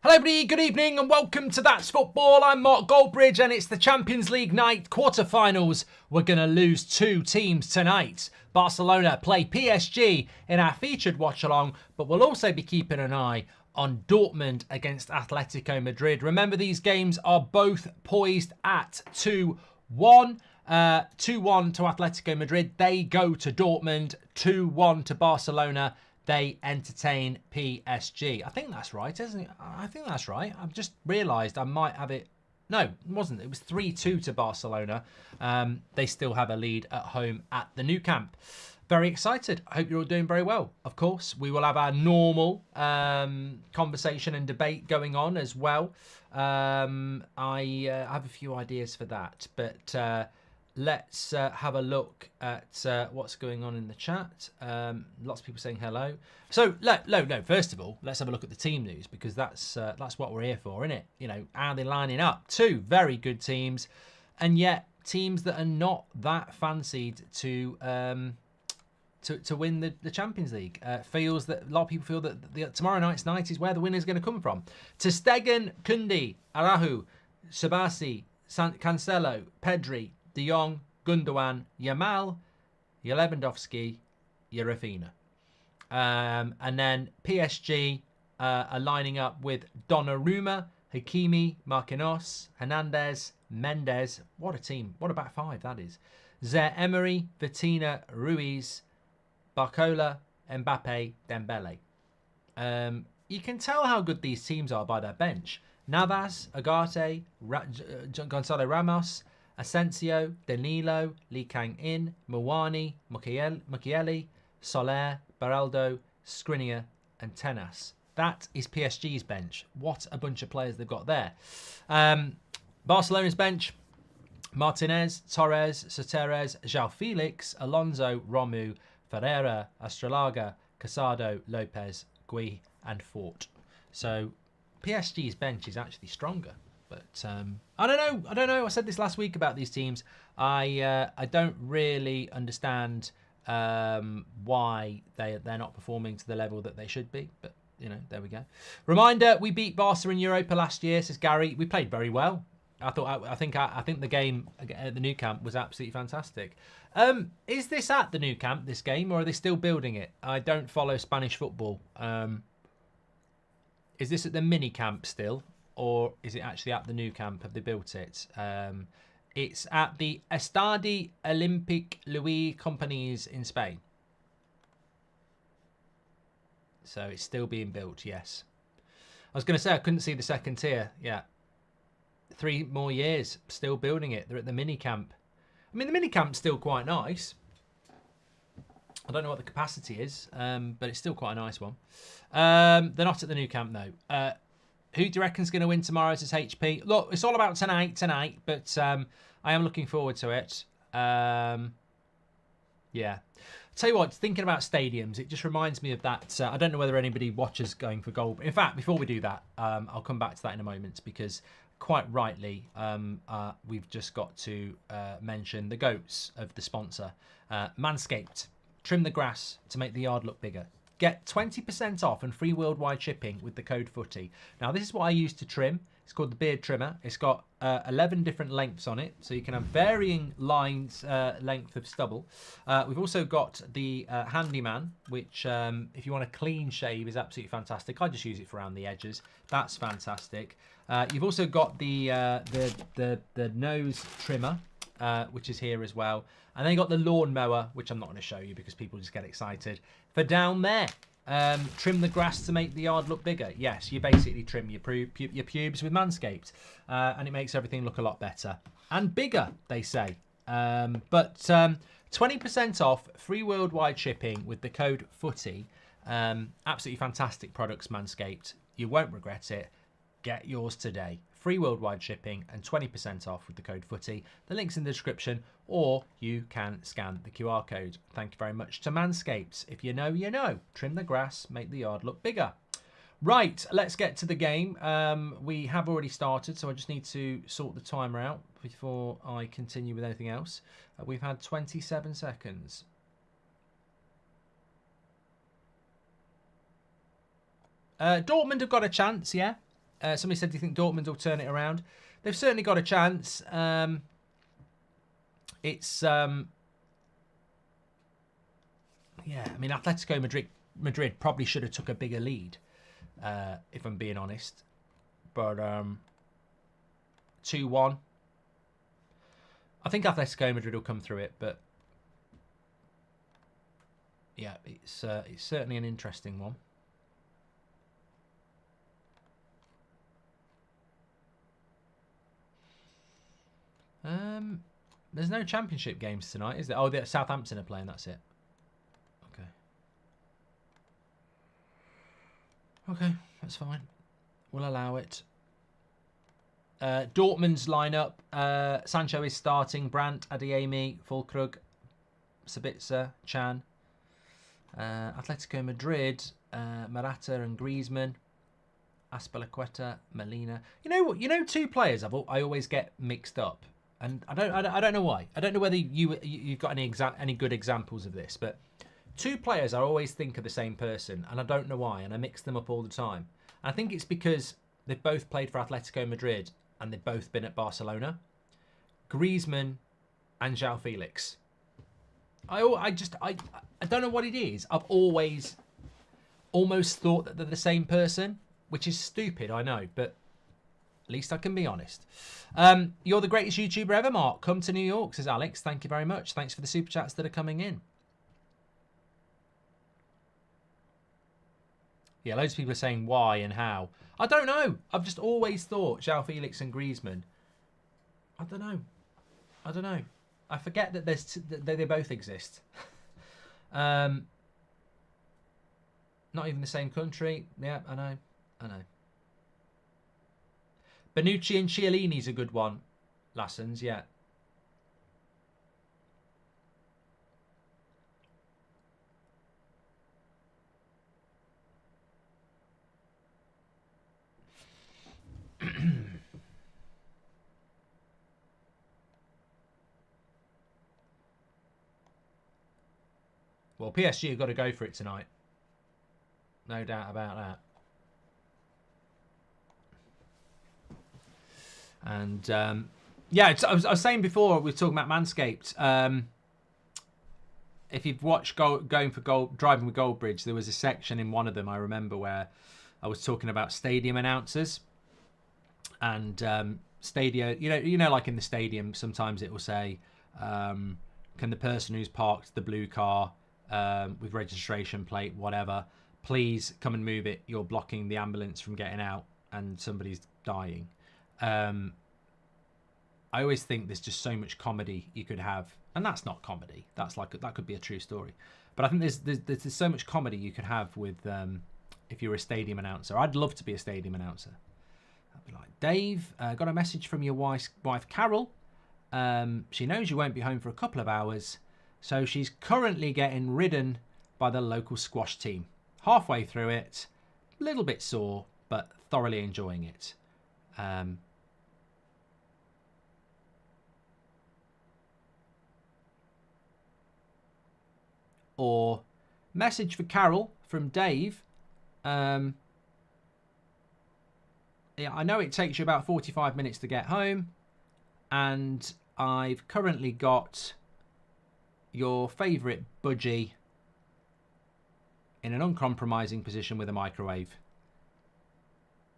Hello everybody, good evening and welcome to That's Football. I'm Mark Goldbridge and it's the Champions League night, quarter-finals. We're going to lose two teams tonight. Barcelona play PSG in our featured watch-along, but we'll also be keeping an eye on Dortmund against Atletico Madrid. Remember, these games are both poised at 2-1. 2-1 to Atletico Madrid. They go to Dortmund. 2-1 to Barcelona. They entertain PSG. I think that's right, isn't it? I think that's right. I've just realised I might have it. No, it wasn't. It was 3-2 to Barcelona. They still have a lead at home at the Nou Camp. Very excited. I hope you're all doing very well. Of course, we will have our normal conversation and debate going on as well. I have a few ideas for that, but let's have a look at what's going on in the chat. Lots of people saying hello. So, no, first of all, let's have a look at the team news, because that's what we're here for, isn't it? You know, are they lining up? Two very good teams, and yet teams that are not that fancied to win the Champions League. Feels that a lot of people feel that tomorrow night's night is where the winner is going to come from. Ter Stegen, Koundé, Araujo, Sabasi, Cancelo, Pedri, De Jong, Gundogan, Yamal, Lewandowski, Rafinha. And then PSG are lining up with Donnarumma, Hakimi, Marquinhos, Hernandez, Mendes. What a team. What a back five that is. Zaire Emery, Vitinha, Ruiz, Barcola, Mbappe, Dembele. You can tell how good these teams are by their bench. Navas, Agate, Gonzalo Ramos, Asensio, Danilo, Lee Kang-in, Mawani, Mukiele, Soler, Baraldo, Skriniar and Tenas. That is PSG's bench. What a bunch of players they've got there. Barcelona's bench: Martinez, Torres, Soteres, João Felix, Alonso, Romu, Ferreira, Astralaga, Casado, Lopez, Gui and Fort. So PSG's bench is actually stronger. But I don't know. I said this last week about these teams. I don't really understand why they're not performing to the level that they should be. But, you know, there we go. Reminder, we beat Barca in Europa last year, says Gary. We played very well. I think the game at the Nou Camp was absolutely fantastic. Is this at the Nou Camp, this game, or are they still building it? I don't follow Spanish football. Is this at the mini camp still? Or is it actually at the Nou Camp? Have they built it? It's at the Estadi Olympique Louis Companys in Spain. So it's still being built, yes. I was going to say I couldn't see the second tier. Yeah. 3 more years, still building it. They're at the mini camp. I mean, the mini camp's still quite nice. I don't know what the capacity is, but it's still quite a nice one. They're not at the Nou Camp, though. Who do you reckon's going to win tomorrow? Says HP. Look, it's all about tonight, but I am looking forward to it. Yeah. Tell you what, thinking about stadiums, it just reminds me of that. I don't know whether anybody watches going for goal. In fact, before we do that, I'll come back to that in a moment, because quite rightly, we've just got to mention the goats of the sponsor, Manscaped. Trim the grass to make the yard look bigger. Get 20% off and free worldwide shipping with the code FOOTY. Now, this is what I use to trim. It's called the beard trimmer. It's got 11 different lengths on it, so you can have varying length of stubble. We've also got the Handyman, which, if you want a clean shave, is absolutely fantastic. I just use it for around the edges. That's fantastic. You've also got the nose trimmer, which is here as well. And then you got the lawn mower, which I'm not going to show you because people just get excited. For down there, trim the grass to make the yard look bigger. Yes, you basically trim your pubes with Manscaped, and it makes everything look a lot better and bigger, they say. But 20% off, free worldwide shipping with the code FOOTY. Absolutely fantastic products, Manscaped. You won't regret it. Get yours today. Free worldwide shipping and 20% off with the code FOOTY. The link's in the description, or you can scan the QR code. Thank you very much to Manscaped. If you know, you know. Trim the grass, make the yard look bigger. Right, let's get to the game. We have already started, so I just need to sort the timer out before I continue with anything else. We've had 27 seconds. Dortmund have got a chance, yeah. Somebody said, do you think Dortmund will turn it around? They've certainly got a chance. It's... yeah, I mean, Atletico Madrid probably should have took a bigger lead, if I'm being honest. But 2-1. I think Atletico Madrid will come through it, but yeah, it's certainly an interesting one. There's no championship games tonight, is there? Oh, Southampton are playing. That's it. Okay, that's fine. We'll allow it. Dortmund's lineup. Sancho is starting. Brandt, Adeyemi, Fulkrug, Sabitzer, Chan. Atletico Madrid, Morata and Griezmann. Azpilicueta, Molina. You know what? You know, two players I always get mixed up, and I don't know why. I don't know whether you've got any good examples of this, but two players I always think are the same person, and I don't know why, and I mix them up all the time. And I think it's because they've both played for Atletico Madrid and they've both been at Barcelona. Griezmann and João Felix. I don't know what it is. I've always almost thought that they're the same person, which is stupid, I know, but at least I can be honest. You're the greatest YouTuber ever, Mark. Come to New York, says Alex. Thank you very much. Thanks for the super chats that are coming in. Yeah, loads of people are saying why and how. I don't know. I've just always thought João Felix and Griezmann. I don't know. I forget that they both exist. Not even the same country. Yeah, I know. Bonucci and Chiellini's a good one. Lassens, yeah. Well, PSG have got to go for it tonight. No doubt about that. And yeah, I was saying before, we were talking about Manscaped. If you've watched Driving with Goldbridge, there was a section in one of them I remember where I was talking about stadium announcers and stadium. You know, like in the stadium, sometimes it will say, "Can the person who's parked the blue car with registration plate, whatever, please come and move it? You're blocking the ambulance from getting out, and somebody's dying." I always think there's just so much comedy you could have, and that's not comedy. That could be a true story. But I think there's so much comedy you could have with if you're a stadium announcer. I'd love to be a stadium announcer. I'd be like, Dave, got a message from your wife Carol. She knows you won't be home for a couple of hours, so she's currently getting ridden by the local squash team. Halfway through it, a little bit sore, but thoroughly enjoying it. Or message for Carol from Dave. Yeah, I know it takes you about 45 minutes to get home, and I've currently got your favourite budgie in an uncompromising position with a microwave.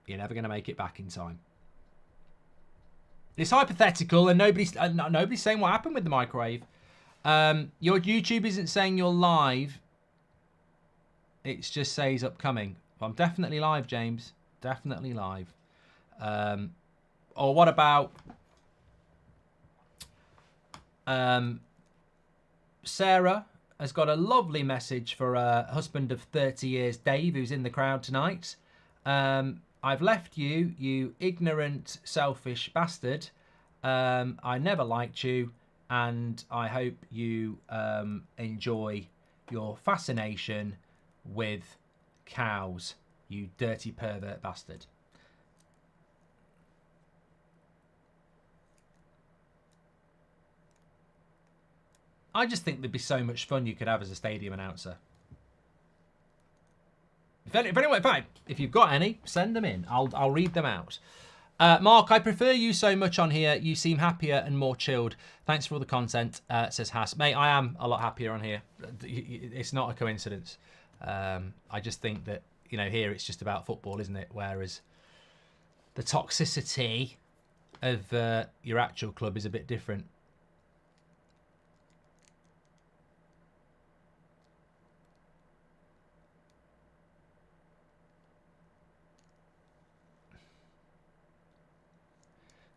You're never going to make it back in time. It's hypothetical, and nobody's saying what happened with the microwave. Your YouTube isn't saying you're live. It just says upcoming. I'm definitely live, James. Definitely live. Or what about Sarah has got a lovely message for her husband of 30 years, Dave, who's in the crowd tonight. I've left you, you ignorant, selfish bastard. I never liked you, and I hope you enjoy your fascination with cows, you dirty pervert bastard. I just think there'd be so much fun you could have as a stadium announcer. If you've got any, send them in. I'll read them out. Mark, I prefer you so much on here. You seem happier and more chilled. Thanks for all the content, says Haas. Mate, I am a lot happier on here. It's not a coincidence. I just think that, here it's just about football, isn't it? Whereas the toxicity of your actual club is a bit different.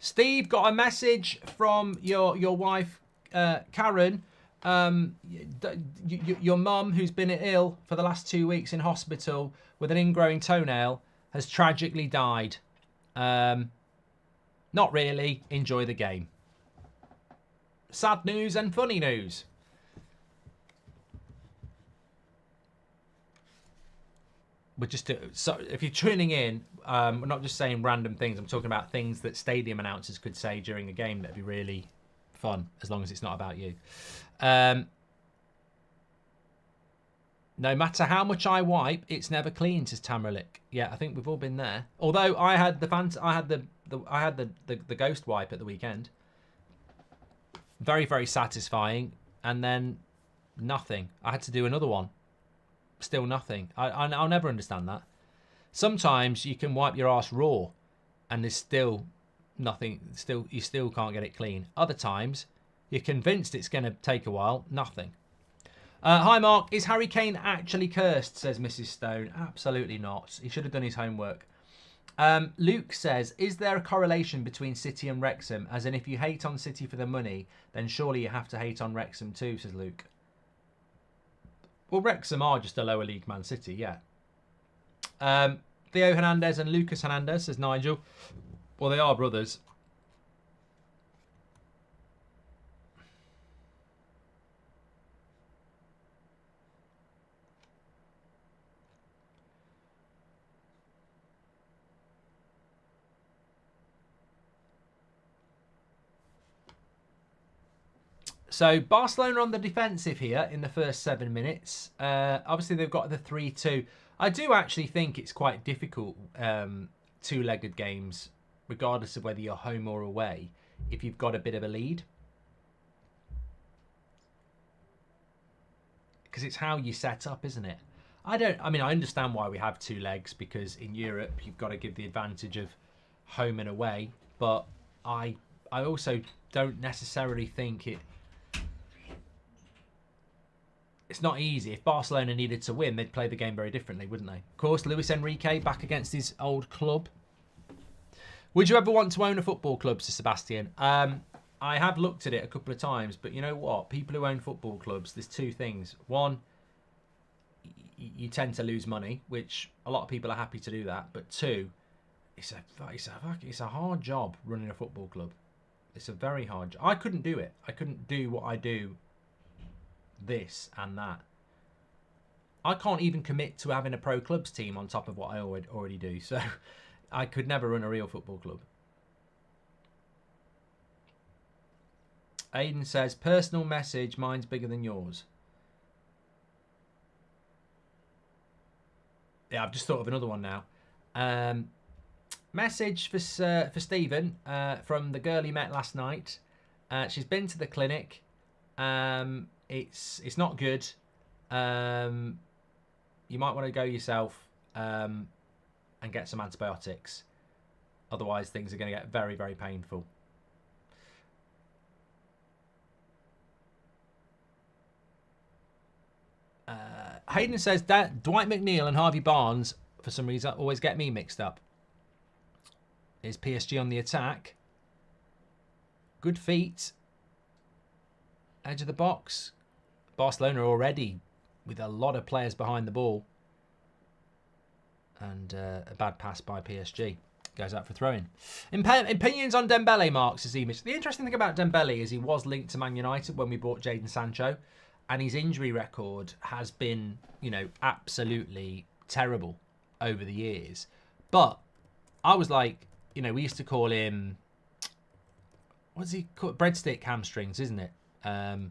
Steve, got a message from your wife, Karen. Your mum, who's been ill for the last 2 weeks in hospital with an ingrowing toenail, has tragically died. Not really. Enjoy the game. Sad news and funny news. We're just so if you're tuning in, we're not just saying random things. I'm talking about things that stadium announcers could say during a game that'd be really fun, as long as it's not about you. No matter how much I wipe, it's never clean, says Tamralik. Yeah, I think we've all been there. Although I had the ghost wipe at the weekend. Very, very satisfying, and then nothing. I had to do another one. Still nothing. I'll never understand that. Sometimes you can wipe your ass raw and there's still nothing. You still can't get it clean. Other times you're convinced it's going to take a while. Nothing. Hi Mark, is Harry Kane actually cursed, says Mrs Stone. Absolutely not. He should have done his homework. Luke says, is there a correlation between City and Wrexham? As in, if you hate on City for the money, then surely you have to hate on Wrexham too, says Luke. Well, Wrexham are just a lower league Man City, yeah. Theo Hernandez and Lucas Hernandez, says Nigel. Well, they are brothers. So Barcelona on the defensive here in the first 7 minutes. Obviously, they've got the 3-2. I do actually think it's quite difficult, two-legged games, regardless of whether you're home or away, if you've got a bit of a lead. Because it's how you set up, isn't it? I understand why we have two legs, because in Europe, you've got to give the advantage of home and away. But I also don't necessarily think it's not easy. If Barcelona needed to win, they'd play the game very differently, wouldn't they? Of course, Luis Enrique back against his old club. Would you ever want to own a football club, says Sebastian? I have looked at it a couple of times, but you know what? People who own football clubs, there's two things. One, you tend to lose money, which a lot of people are happy to do that. But two, it's a hard job running a football club. It's a very hard job. I couldn't do it. I couldn't do what I do, this and that. I can't even commit to having a pro clubs team on top of what I already do. So I could never run a real football club. Aiden says, personal message, mine's bigger than yours. Yeah, I've just thought of another one now. Message for Stephen from the girl he met last night. She's been to the clinic. It's not good. You might want to go yourself and get some antibiotics. Otherwise, things are going to get very, very painful. Hayden says that Dwight McNeil and Harvey Barnes, for some reason, always get me mixed up. Is PSG on the attack? Good feet. Edge of the box. Barcelona already with a lot of players behind the ball. And a bad pass by PSG. Goes out for throwing. Opinions on Dembele, Mark, says Emish. The interesting thing about Dembele is he was linked to Man United when we bought Jadon Sancho. And his injury record has been, absolutely terrible over the years. But I was like, we used to call him, what's he called? Breadstick hamstrings, isn't it? And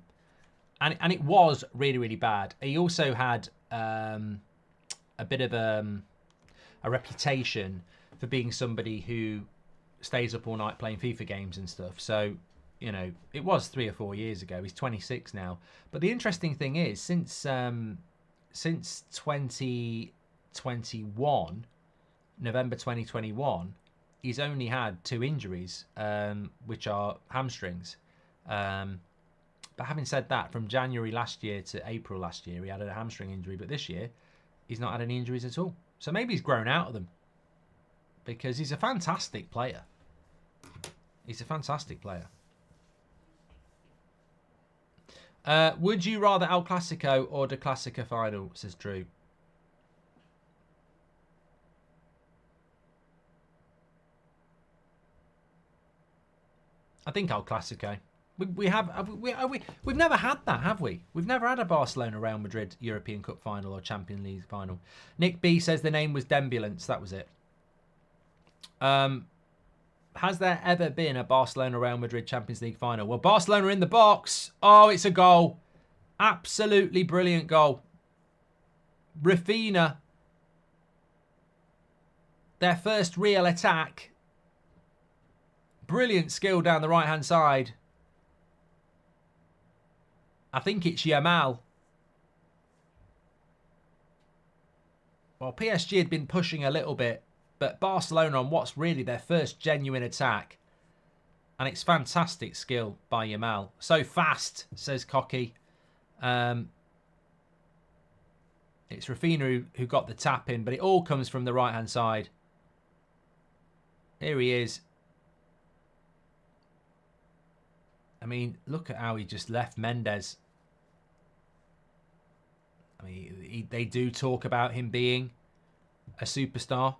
it was really, really bad. He also had a a bit of a reputation for being somebody who stays up all night playing FIFA games and stuff. So, you know, it was 3 or 4 years ago. He's 26 now. But the interesting thing is, since 2021, November 2021, he's only had 2 injuries, which are hamstrings. But having said that, from January last year to April last year, he had a hamstring injury. But this year, he's not had any injuries at all. So maybe he's grown out of them, because he's a fantastic player. He's a fantastic player. Would you rather El Clasico or the Clasico final, says Drew? I think El Clasico. We've never had that, have we? We've never had a Barcelona Real Madrid European Cup final or Champions League final. Nick B says the name was Dembulance. That was it. Has there ever been a Barcelona Real Madrid Champions League final? Well, Barcelona in the box. Oh, it's a goal. Absolutely brilliant goal. Rafinha. Their first real attack. Brilliant skill down the right-hand side. I think it's Yamal. Well, PSG had been pushing a little bit, but Barcelona on what's really their first genuine attack. And it's fantastic skill by Yamal. So fast, says Cocky. It's Rafinha who got the tap in, but it all comes from the right-hand side. Here he is. I mean, look at how he just left Mendes. I mean, they do talk about him being a superstar.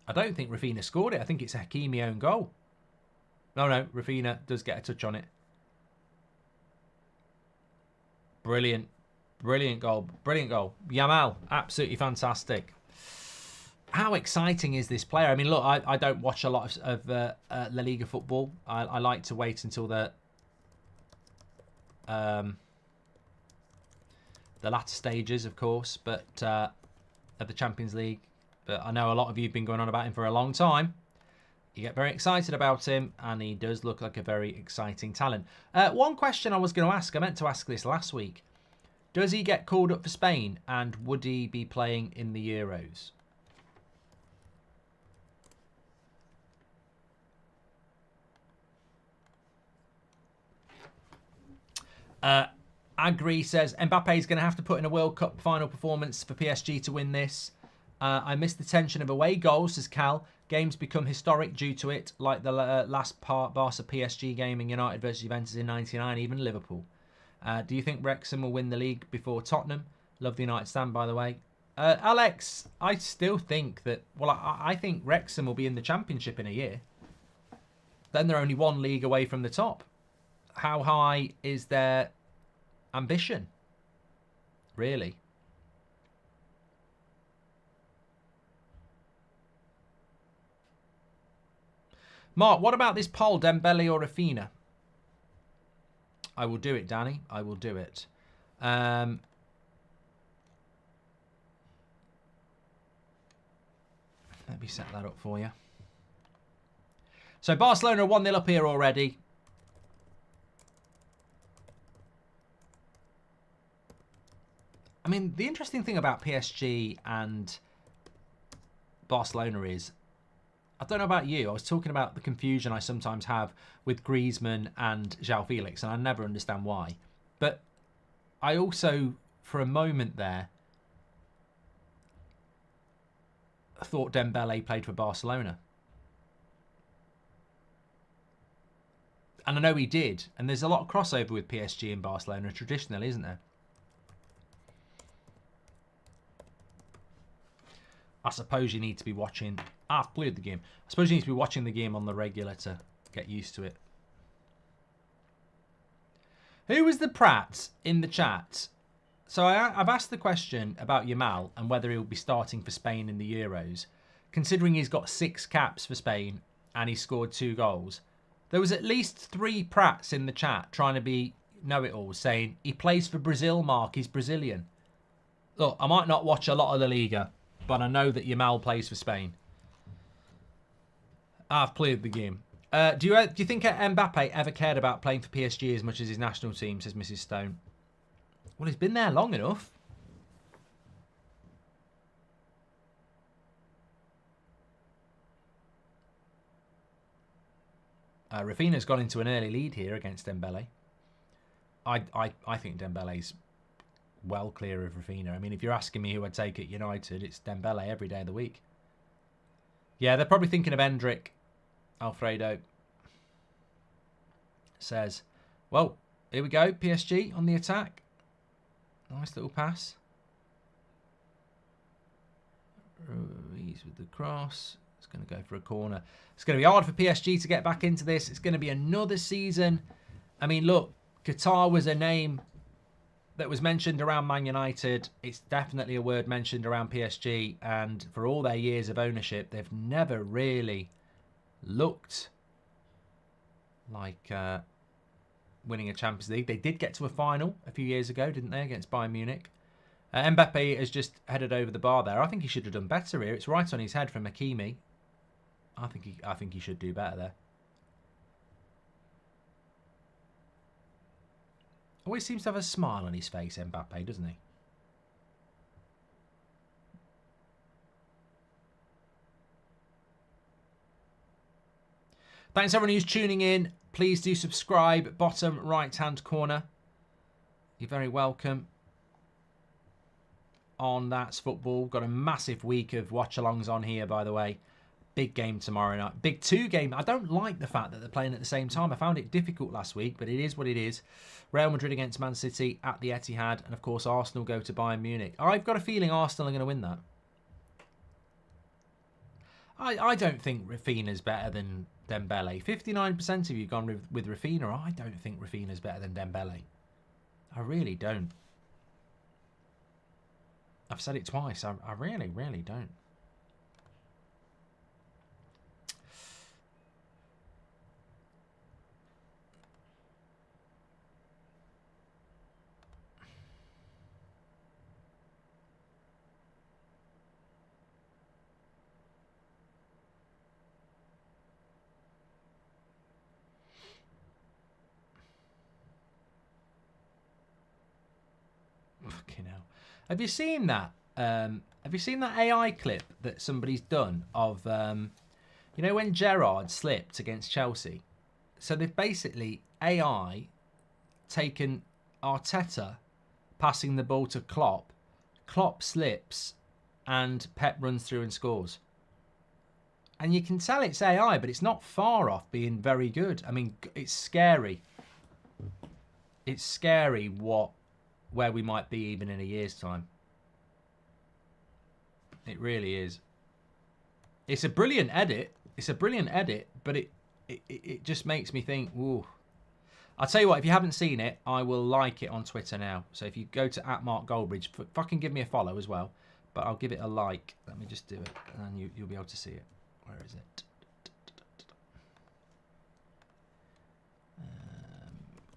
I don't think Rafinha scored it. I think it's a Hakimi own goal. No, Rafinha does get a touch on it. Brilliant. Brilliant goal. Brilliant goal. Yamal, absolutely fantastic. How exciting is this player? I mean, look, I don't watch a lot of La Liga football. I like to wait until the latter stages, of course, but of the Champions League. But I know a lot of you have been going on about him for a long time. You get very excited about him, and he does look like a very exciting talent. One question I was going to ask, I meant to ask this last week. Does he get called up for Spain, and would he be playing in the Euros? Agri says Mbappe is going to have to put in a World Cup final performance for PSG to win this. I miss the tension of away goals, says Cal. Games become historic due to it, like the last Barca PSG game in United versus Juventus in '99, even Liverpool. Do you think Wrexham will win the league before Tottenham? Love the United stand, by the way. Alex, I still think that, well, I think Wrexham will be in the Championship in a year. Then they're only one league away from the top. How high is their ambition, really? Mark, what about this poll, Dembele or Rafinha? I will do it, Danny. I will do it. Let me set that up for you. So Barcelona are 1-0 up here already. I mean, the interesting thing about PSG and Barcelona is, I don't know about you, I was talking about the confusion I sometimes have with Griezmann and João Felix, and I never understand why. But I also, for a moment there, thought Dembele played for Barcelona. And I know he did. And there's a lot of crossover with PSG and Barcelona traditionally, isn't there? I suppose you need to be watching... I've played the game. I suppose you need to be watching the game on the regular to get used to it. Who was the Pratt in the chat? So I've asked the question about Yamal and whether he'll be starting for Spain in the Euros. Considering he's got 6 caps for Spain and he scored 2 goals. There was at least 3 Pratts in the chat trying to be know-it-alls, saying he plays for Brazil, Mark, he's Brazilian. Look, I might not watch a lot of La Liga, but I know that Yamal plays for Spain. I've played the game. Do you think Mbappe ever cared about playing for PSG as much as his national team, says Mrs. Stone? Well, he's been there long enough. Rafinha's gone into an early lead here against Dembele. I think Dembele's well clear of Rafinha. I mean, if you're asking me who I'd take at United, it's Dembele every day of the week. Yeah, they're probably thinking of Endrick. Alfredo says, well, here we go. PSG on the attack. Nice little pass. Ruiz with the cross. It's going to go for a corner. It's going to be hard for PSG to get back into this. It's going to be another season. I mean, look, Qatar was a name that was mentioned around Man United. It's definitely a word mentioned around PSG. And for all their years of ownership, they've never really looked like winning a Champions League. They did get to a final a few years ago, didn't they, against Bayern Munich? Mbappe has just headed over the bar there. I think he should have done better here. It's right on his head from Hakimi. I think he should do better there. Always seems to have a smile on his face, Mbappe, doesn't he? Thanks everyone who's tuning in. Please do subscribe. Bottom right-hand corner. You're very welcome. On That's Football. Got a massive week of watch-alongs on here, by the way. Big game tomorrow night. Big 2 game. I don't like the fact that they're playing at the same time. I found it difficult last week, but it is what it is. Real Madrid against Man City at the Etihad. And, of course, Arsenal go to Bayern Munich. I've got a feeling Arsenal are going to win that. I don't think Rafinha's better than Dembele. 59% of you gone with Rafinha. I don't think Rafinha's better than Dembele. I really don't. I've said it twice. I really, really don't. Fucking hell. Have you seen that? Have you seen that AI clip that somebody's done of, you know, when Gerrard slipped against Chelsea? So they've basically AI taken Arteta passing the ball to Klopp. Klopp slips and Pep runs through and scores. And you can tell it's AI, but it's not far off being very good. I mean, it's scary. It's scary where we might be even in a year's time. It really is. It's a brilliant edit. It's a brilliant edit, but it just makes me think, ooh. I'll tell you what, if you haven't seen it, I will like it on Twitter now. So if you go to @MarkGoldbridge, fucking give me a follow as well. But I'll give it a like. Let me just do it, and you'll be able to see it. Where is it?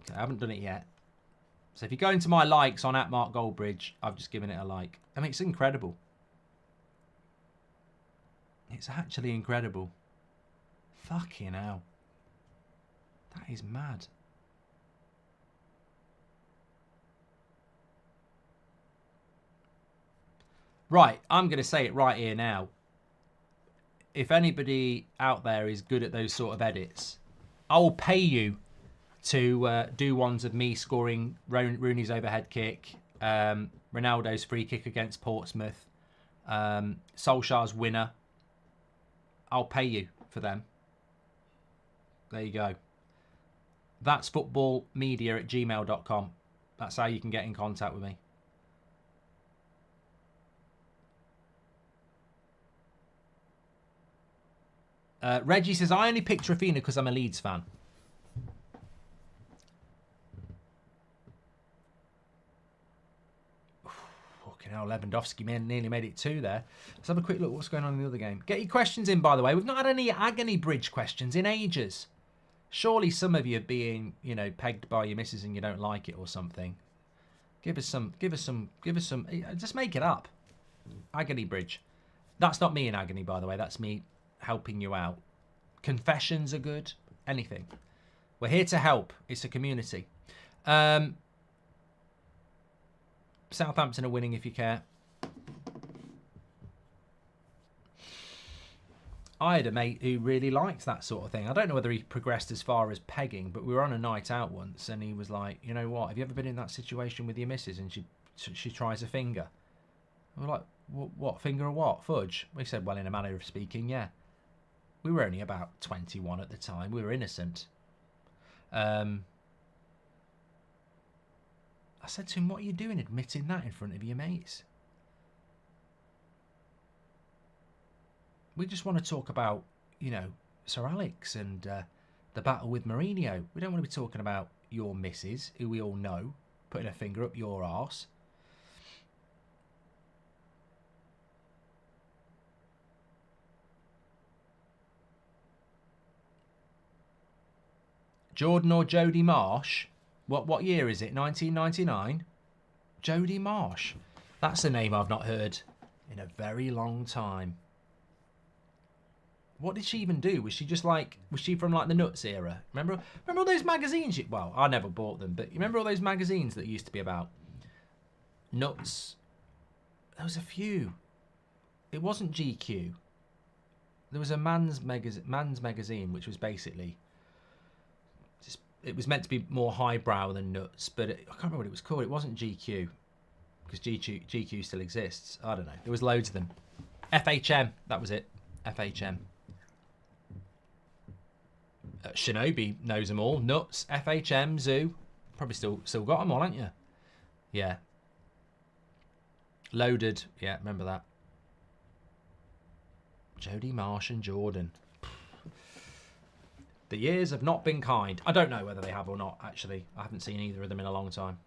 Okay, I haven't done it yet. So if you go into my likes on @MarkGoldbridge, I've just given it a like. I mean, it's incredible. It's actually incredible. Fucking hell. That is mad. Right, I'm going to say it right here now. If anybody out there is good at those sort of edits, I will pay you to do ones of me scoring Rooney's overhead kick, Ronaldo's free kick against Portsmouth, Solskjaer's winner. I'll pay you for them. There you go. That's footballmedia@gmail.com. That's how you can get in contact with me. Reggie says, I only picked Rafinha because I'm a Leeds fan. Fucking hell, Lewandowski nearly made it 2 there. Let's have a quick look what's going on in the other game. Get your questions in, by the way. We've not had any Agony Bridge questions in ages. Surely some of you are being, you know, pegged by your missus and you don't like it or something. Give us some. Just make it up. Agony Bridge. That's not me in agony, by the way. That's me helping you out. Confessions are good. Anything. We're here to help. It's a community. Southampton are winning if you care. I had a mate who really liked that sort of thing. I don't know whether he progressed as far as pegging, but we were on a night out once and he was like, you know what, have you ever been in that situation with your missus and she tries a finger? We were like, what finger or what? Fudge? We said, well, in a manner of speaking, yeah. We were only about 21 at the time. We were innocent. I said to him, what are you doing admitting that in front of your mates? We just want to talk about, you know, Sir Alex and the battle with Mourinho. We don't want to be talking about your missus, who we all know, putting a finger up your arse. Jordan or Jodie Marsh? What year is it? 1999? Jodie Marsh. That's a name I've not heard in a very long time. What did she even do? Was she just like, was she from like the Nuts era? Remember all those magazines? Well, I never bought them, but you remember all those magazines that used to be about Nuts? There was a few. It wasn't GQ. There was a man's magazine, which was basically just, it was meant to be more highbrow than Nuts, but I can't remember what it was called. It wasn't GQ, because GQ still exists. I don't know. There was loads of them. FHM, that was it. FHM. Shinobi knows them all. Nuts, FHM, Zoo. Probably still got them all, haven't you? Yeah. Loaded. Yeah, remember that. Jodie Marsh and Jordan. The years have not been kind. I don't know whether they have or not, actually. I haven't seen either of them in a long time.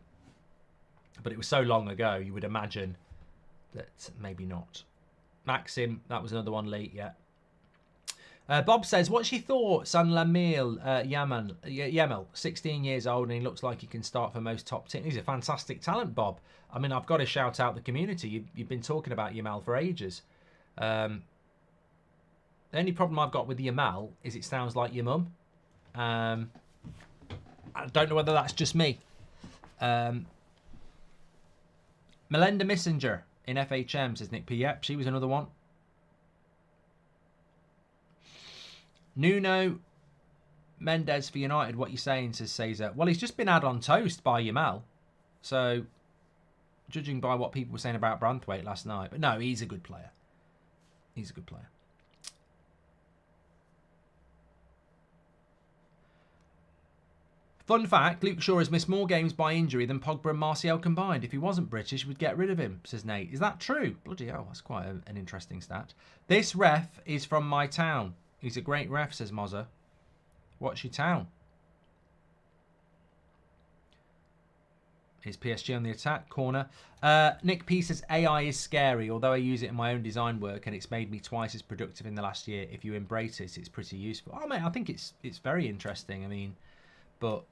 But it was so long ago, you would imagine that maybe not. Maxim, that was another one late, yeah. Bob says, what's your thoughts on Lamil Yamal, 16 years old, and he looks like he can start for most top teams. He's a fantastic talent, Bob. I mean, I've got to shout out the community. You've been talking about Yamal for ages. The only problem I've got with Yamal is it sounds like your mum. I don't know whether that's just me. Melinda Messenger in FHM, says Nick P. Yep, she was another one. Nuno Mendes for United, what you saying, says Cesar. Well, he's just been had on toast by Yamal. So, judging by what people were saying about Branthwaite last night. But no, he's a good player. He's a good player. Fun fact, Luke Shaw has missed more games by injury than Pogba and Martial combined. If he wasn't British, we'd get rid of him, says Nate. Is that true? Bloody hell, that's quite an interesting stat. This ref is from my town. He's a great ref, says Mozza. What's your town? Here's PSG on the attack. Corner. Nick P says, AI is scary. Although I use it in my own design work and it's made me twice as productive in the last year. If you embrace it, it's pretty useful. Oh, mate, I think it's very interesting. I mean, but,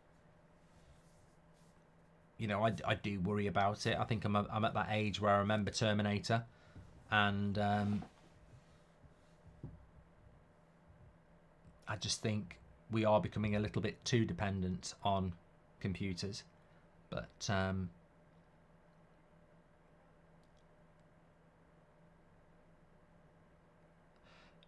you know, I do worry about it. I think I'm at that age where I remember Terminator. And I just think we are becoming a little bit too dependent on computers. But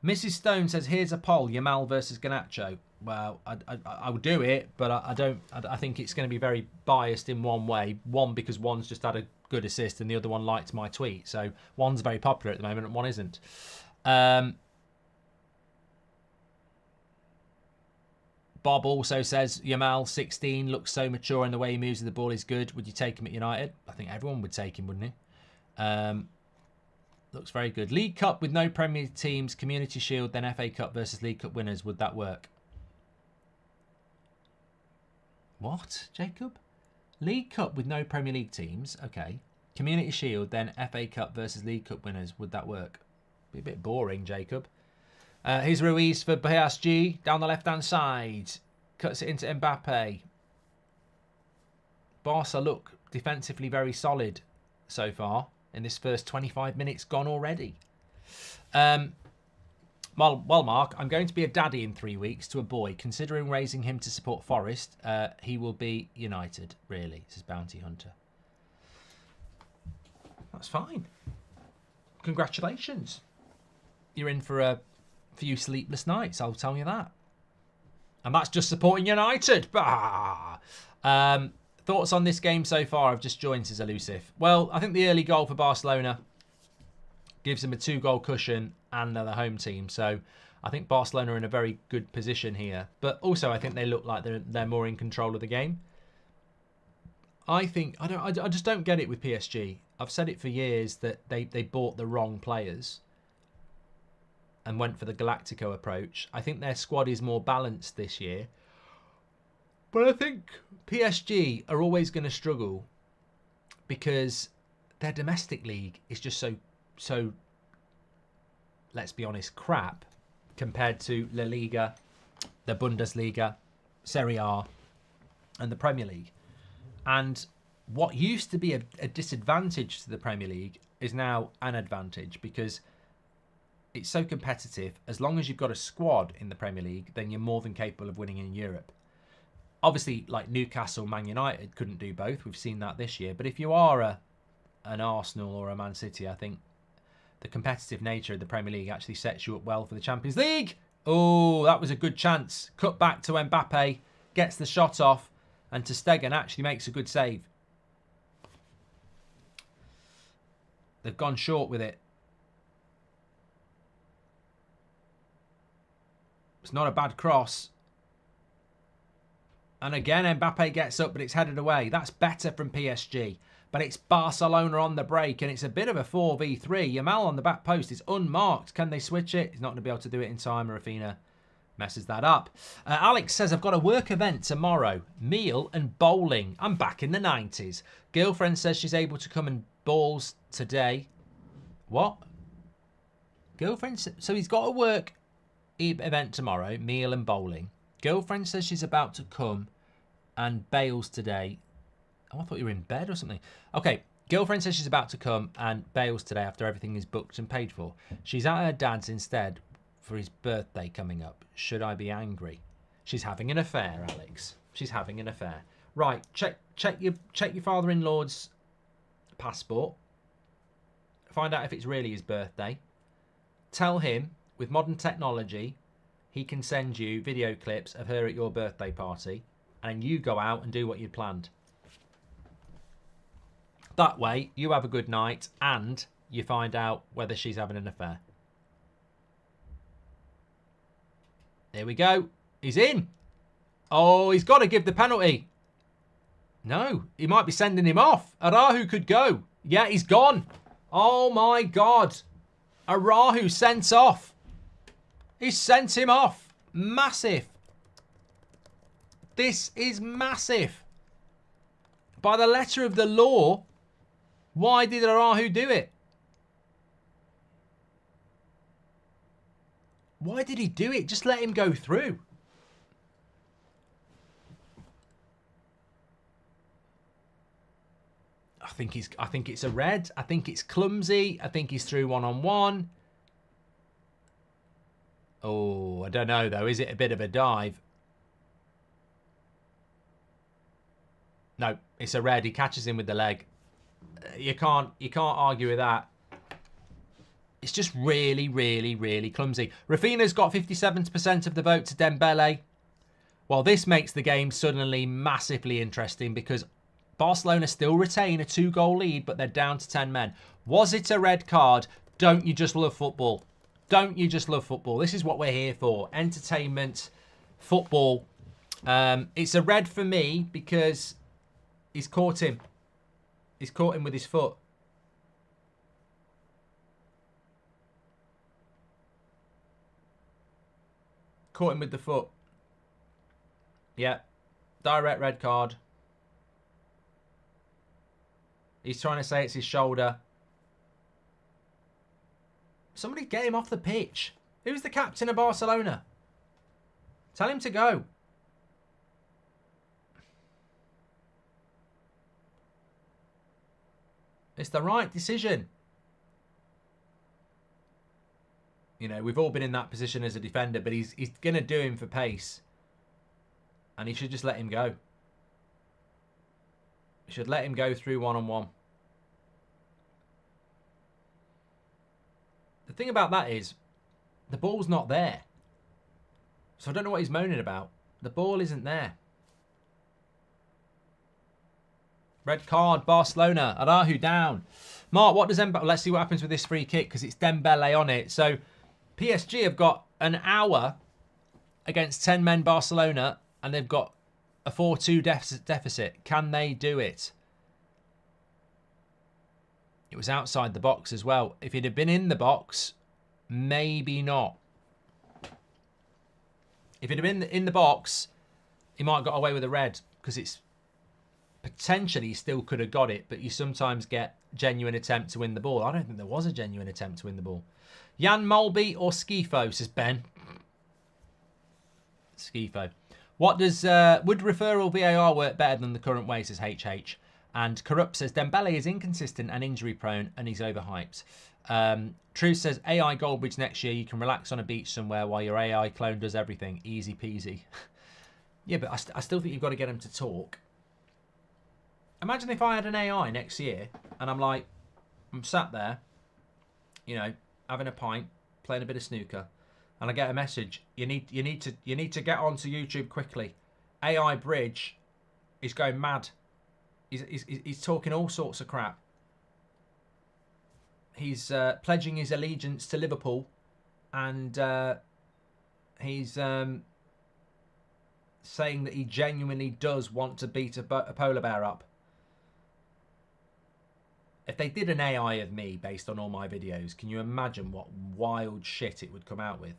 Mrs. Stone says, here's a poll, Yamal versus Garnacho. Well, I would do it, but I think it's going to be very biased in one way. One, because one's just had a good assist and the other one liked my tweet. So one's very popular at the moment and one isn't. Bob also says, Yamal, 16, looks so mature and the way he moves with the ball is good. Would you take him at United? I think everyone would take him, wouldn't he? Looks very good. League Cup with no Premier teams, Community Shield, then FA Cup versus League Cup winners. Would that work? What, Jacob? League Cup with no Premier League teams. Okay. Community Shield, then FA Cup versus League Cup winners. Would that work? Be a bit boring, Jacob. Here's Ruiz for PSG down the left-hand side. Cuts it into Mbappe. Barca look defensively very solid so far in this first 25 minutes gone already. Well, Mark, I'm going to be a daddy in 3 weeks to a boy. Considering raising him to support Forest, he will be United, really, says Bounty Hunter. That's fine. Congratulations. You're in for a few sleepless nights, I'll tell you that. And that's just supporting United. Bah! Thoughts on this game so far? I've just joined, says Elusive. Well, I think the early goal for Barcelona gives them a 2-goal cushion and they're the home team. So I think Barcelona are in a very good position here. But also I think they look like they're more in control of the game. I just don't get it with PSG. I've said it for years that they bought the wrong players and went for the Galactico approach. I think their squad is more balanced this year. But I think PSG are always going to struggle because their domestic league is just so, let's be honest, crap compared to La Liga, the Bundesliga, Serie A, and the Premier League. And what used to be a disadvantage to the Premier League is now an advantage because it's so competitive. As long as you've got a squad in the Premier League, then you're more than capable of winning in Europe. Obviously, like Newcastle, Man United couldn't do both. We've seen that this year. But if you are an Arsenal or a Man City, I think the competitive nature of the Premier League actually sets you up well for the Champions League. Oh, that was a good chance. Cut back to Mbappe, gets the shot off, and ter Stegen actually makes a good save. They've gone short with it. It's not a bad cross. And again, Mbappe gets up, but it's headed away. That's better from PSG. But it's Barcelona on the break, and it's a bit of a 4v3. Yamal on the back post is unmarked. Can they switch it? He's not going to be able to do it in time. Rafinha messes that up. Alex says, I've got a work event tomorrow. Meal and bowling. I'm back in the 90s. Girlfriend says she's able to come and balls today. What? Girlfriend? So he's got a work event tomorrow. Meal and bowling. Girlfriend says she's about to come and bails today. Oh, I thought you were in bed or something. Okay. Girlfriend says she's about to come and bails today after everything is booked and paid for. She's at her dad's instead for his birthday coming up. Should I be angry? She's having an affair, Alex. She's having an affair. Right, check your father-in-law's passport. Find out if it's really his birthday. Tell him, with modern technology, he can send you video clips of her at your birthday party, and you go out and do what you'd planned. That way, you have a good night, and you find out whether she's having an affair. There we go. He's in. Oh, he's got to give the penalty. No, he might be sending him off. Arahu could go. Yeah, he's gone. Oh, my God. Arahu sent off. He sent him off. Massive. This is massive. By the letter of the law, why did Arahu do it? Why did he do it? Just let him go through. I think it's a red. I think it's clumsy. I think he's through one-on-one. Oh, I don't know though. Is it a bit of a dive? No, it's a red. He catches him with the leg. You can't argue with that. It's just really, really, really clumsy. Rafinha's got 57% of the vote to Dembele. Well, this makes the game suddenly massively interesting because Barcelona still retain a 2-goal lead, but they're down to 10 men. Was it a red card? Don't you just love football? Don't you just love football? This is what we're here for. Entertainment, football. It's a red for me because he's caught him. He's caught him with his foot. Caught him with the foot. Yeah. Direct red card. He's trying to say it's his shoulder. Somebody get him off the pitch. Who's the captain of Barcelona? Tell him to go. It's the right decision. You know, we've all been in that position as a defender, but he's going to do him for pace. And he should just let him go. He should let him go through one-on-one. The thing about that is, the ball's not there. So I don't know what he's moaning about. The ball isn't there. Red card, Barcelona. Arahu down. Mark, what does Dembele... Let's see what happens with this free kick, because it's Dembele on it. So PSG have got an hour against 10 men Barcelona, and they've got a 4-2 deficit. Can they do it? It was outside the box as well. If it had been in the box, maybe not. If it had been in the box, he might have got away with a red, because it's potentially still could have got it, but you sometimes get genuine attempt to win the ball. I don't think there was a genuine attempt to win the ball. Jan Molby or Skifo, says Ben. Skifo. What does would referral VAR work better than the current way, says HH. And Corrupt says Dembele is inconsistent and injury prone and he's overhyped. Truth says AI Goldbridge next year. You can relax on a beach somewhere while your AI clone does everything. Easy peasy. Yeah, but I still think you've got to get him to talk. Imagine if I had an AI next year and I'm sat there, you know, having a pint, playing a bit of snooker, and I get a message. You need to get onto YouTube quickly. AI Bridge is going mad. He's talking all sorts of crap. He's pledging his allegiance to Liverpool, and he's saying that he genuinely does want to beat a polar bear up. If they did an AI of me based on all my videos, can you imagine what wild shit it would come out with?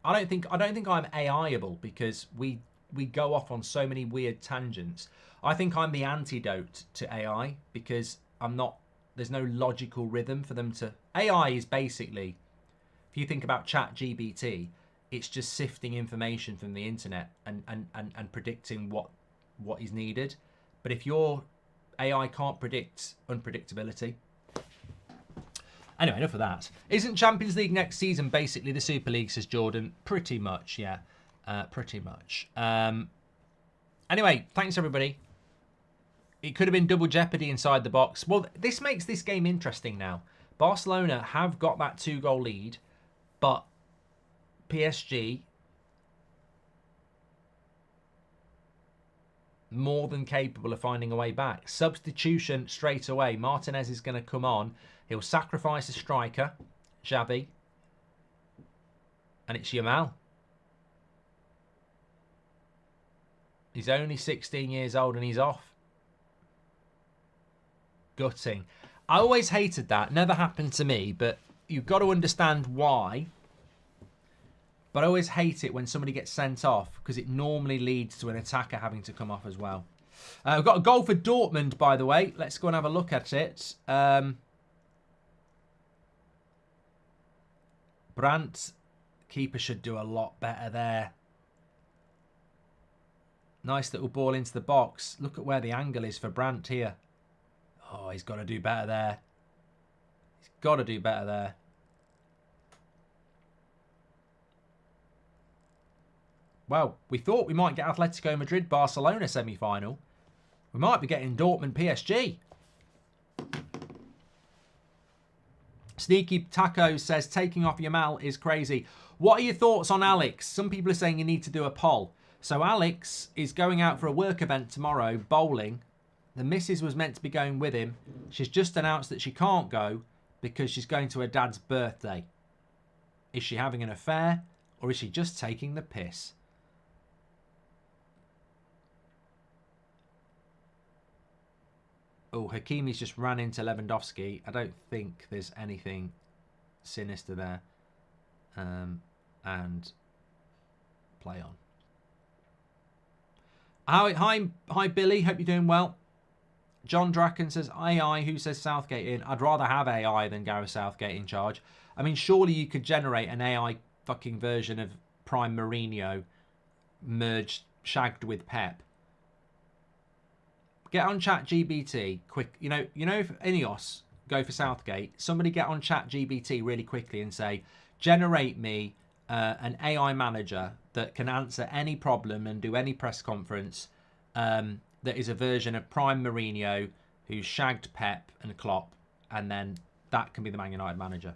I don't think I'm AIable, because we go off on so many weird tangents. I think I'm the antidote to AI, because there's no logical rhythm for them to... AI is basically, if you think about ChatGPT, it's just sifting information from the internet and predicting what is needed. But if your AI can't predict unpredictability... Anyway, enough of that. Isn't Champions League next season basically the Super League, says Jordan? Pretty much, yeah. Pretty much. Anyway, thanks everybody. It could have been double jeopardy inside the box. Well, this makes this game interesting now. Barcelona have got that 2-goal lead, but PSG more than capable of finding a way back. Substitution straight away. Martinez is going to come on. He'll sacrifice a striker, Xavi, and it's Yamal. He's only 16 years old and he's off. Gutting. I always hated that. Never happened to me, but you've got to understand why. But I always hate it when somebody gets sent off, because it normally leads to an attacker having to come off as well. We've got a goal for Dortmund, by the way. Let's go and have a look at it. Brandt, keeper should do a lot better there. Nice little ball into the box. Look at where the angle is for Brandt here. Oh, he's got to do better there. He's got to do better there. Well, we thought we might get Atletico Madrid Barcelona semi-final. We might be getting Dortmund PSG. Sneaky Taco says taking off Yamal is crazy. What are your thoughts on Alex? Some people are saying you need to do a poll. So Alex is going out for a work event tomorrow, bowling. The missus was meant to be going with him. She's just announced that she can't go because she's going to her dad's birthday. Is she having an affair, or is she just taking the piss? Oh, Hakimi's just ran into Lewandowski. I don't think there's anything sinister there. And play on. Hi, Billy. Hope you're doing well. John Draken says, AI, who says Southgate in? I'd rather have AI than Gareth Southgate in charge. I mean, surely you could generate an AI fucking version of Prime Mourinho shagged with Pep. Get on ChatGPT quick. You know if Ineos go for Southgate, somebody get on ChatGPT really quickly and say, generate me an AI manager that can answer any problem and do any press conference that is a version of Prime Mourinho who's shagged Pep and Klopp, and then that can be the Man United manager.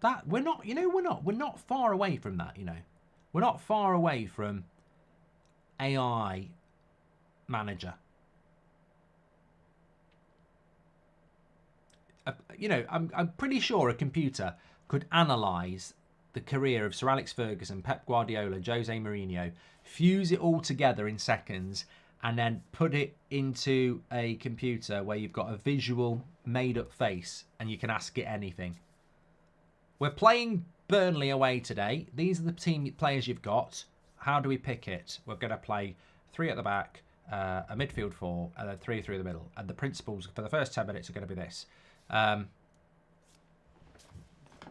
That we're not far away from that. We're not far away from AI manager. I'm pretty sure a computer could analyse the career of Sir Alex Ferguson, Pep Guardiola, Jose Mourinho, fuse it all together in seconds, and then put it into a computer where you've got a visual made-up face and you can ask it anything. We're playing Burnley away today. These are the team players you've got. How do we pick it? We're going to play 3 at the back, a midfield 4, and then 3 through the middle. And the principles for the first 10 minutes are going to be this.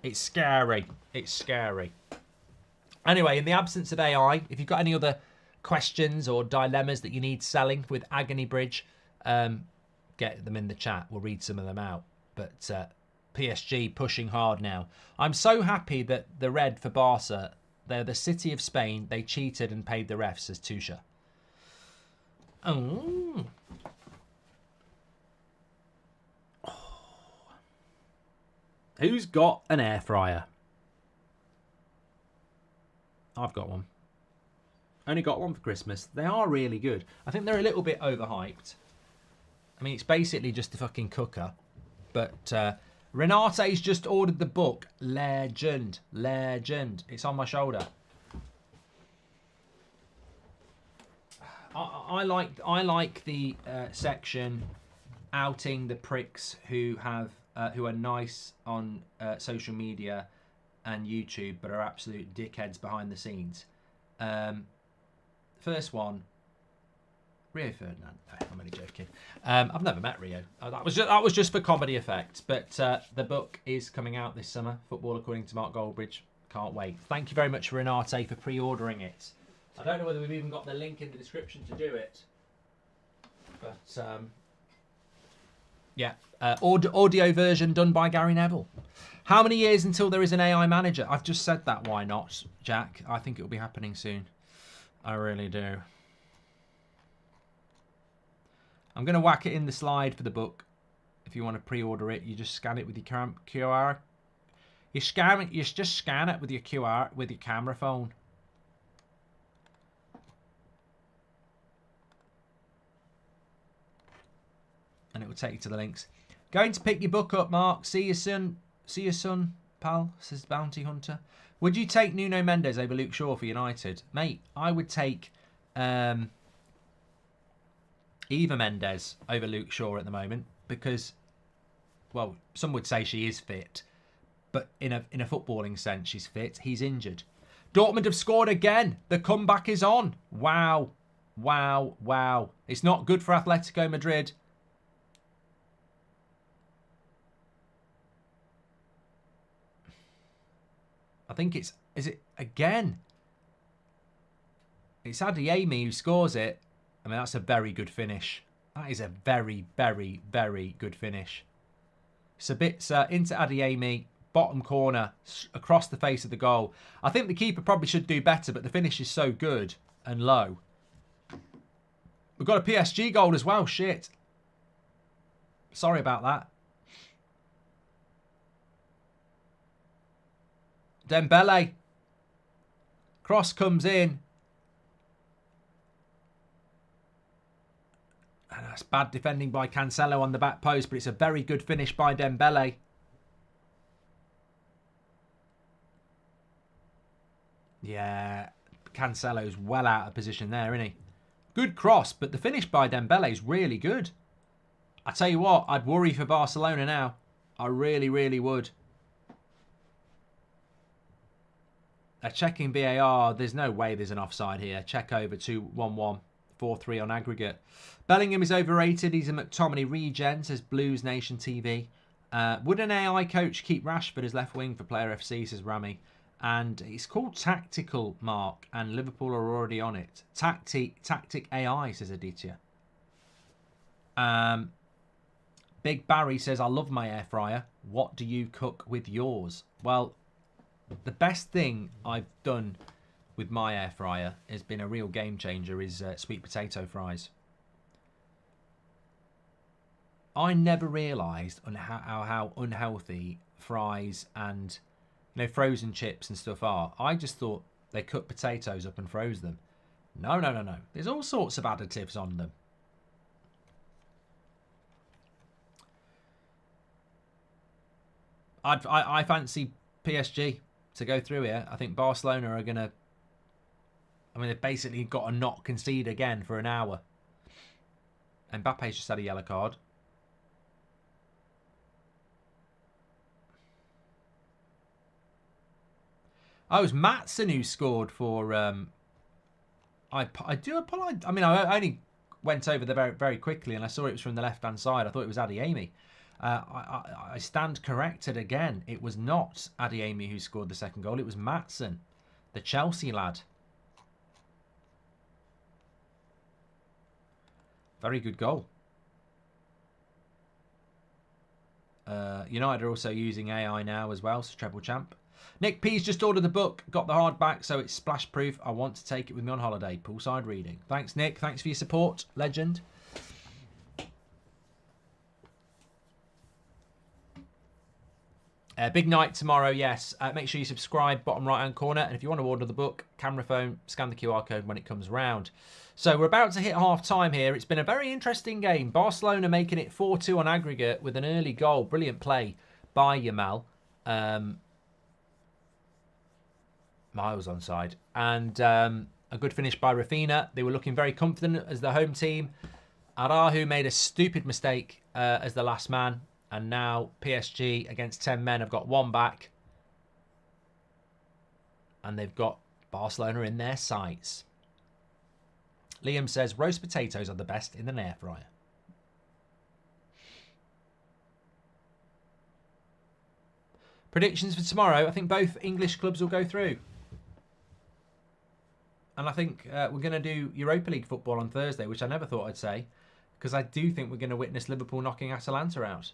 It's scary. It's scary. Anyway, in the absence of AI, if you've got any other questions or dilemmas that you need selling with Agony Bridge, get them in the chat. We'll read some of them out. But PSG pushing hard now. I'm so happy that the red for Barca, they're the city of Spain. They cheated and paid the refs, says Tusha. Oh. Who's got an air fryer? I've got one. Only got one for Christmas. They are really good. I think they're a little bit overhyped. I mean, it's basically just a fucking cooker. But Renate's just ordered the book. Legend. Legend. It's on my shoulder. I like the section outing the pricks who are nice on social media and YouTube, but are absolute dickheads behind the scenes. First one, Rio Ferdinand. No, I'm only joking. I've never met Rio. That was just for comedy effect. But the book is coming out this summer. Football According to Mark Goldbridge. Can't wait. Thank you very much, Renate, for pre-ordering it. I don't know whether we've even got the link in the description to do it. But yeah, audio version done by Gary Neville. How many years until there is an AI manager? I've just said that. Why not, Jack? I think it will be happening soon. I really do. I'm going to whack it in the slide for the book. If you want to pre-order it, you just scan it with your QR. You just scan it with your QR with your camera phone. And it will take you to the links. Going to pick your book up, Mark. See you soon. See you soon, pal, says Bounty Hunter. Would you take Nuno Mendes over Luke Shaw for United? Mate, I would take Eva Mendes over Luke Shaw at the moment because, well, some would say she is fit, but in a footballing sense, she's fit. He's injured. Dortmund have scored again. The comeback is on. Wow. Wow. Wow. It's not good for Atletico Madrid. I think is it again? It's Adeyemi who scores it. I mean, that's a very good finish. That is a very, very, very good finish. Sabitzer into Adeyemi, bottom corner, across the face of the goal. I think the keeper probably should do better, but the finish is so good and low. We've got a PSG goal as well. Shit. Sorry about that. Dembele. Cross comes in. And that's bad defending by Cancelo on the back post, but it's a very good finish by Dembele. Yeah, Cancelo's well out of position there, isn't he? Good cross, but the finish by Dembele is really good. I tell you what, I'd worry for Barcelona now. I really, really would. They're checking VAR. There's no way there's an offside here. Check over 2-1-1. 4-3 on aggregate. Bellingham is overrated. He's a McTominay regen, says Blues Nation TV. Would an AI coach keep Rashford as left wing for Player FC, says Rami. And it's called Tactical, Mark, and Liverpool are already on it. Tactic AI, says Aditya. Big Barry says, I love my air fryer. What do you cook with yours? Well, the best thing I've done with my air fryer has been a real game changer is sweet potato fries. I never realised how unhealthy fries and frozen chips and stuff are. I just thought they cut potatoes up and froze them. No. There's all sorts of additives on them. I fancy PSG to go through here. I think Barcelona are going to... I mean, they've basically got to not concede again for an hour. Mbappe's just had a yellow card. Oh, it was Maatsen who scored for... I do apologise. I mean, I only went over there very, very quickly and I saw it was from the left-hand side. I thought it was Adeyemi. I stand corrected again. It was not Adeyemi who scored the second goal. It was Maatsen, the Chelsea lad. Very good goal. United are also using AI now as well, so treble champ. Nick P's just ordered the book, got the hardback, so it's splash proof. I want to take it with me on holiday. Poolside reading. Thanks, Nick. Thanks for your support. Legend. Big night tomorrow, yes. Make sure you subscribe, bottom right-hand corner. And if you want to order the book, camera phone, scan the QR code when it comes round. So we're about to hit half-time here. It's been a very interesting game. Barcelona making it 4-2 on aggregate with an early goal. Brilliant play by Yamal. Miles onside. And a good finish by Rafinha. They were looking very confident as the home team. Araujo made a stupid mistake as the last man. And now PSG against 10 men have got one back. And they've got Barcelona in their sights. Liam says, roast potatoes are the best in an air fryer. Predictions for tomorrow. I think both English clubs will go through. And I think we're going to do Europa League football on Thursday, which I never thought I'd say. Because I do think we're going to witness Liverpool knocking Atalanta out.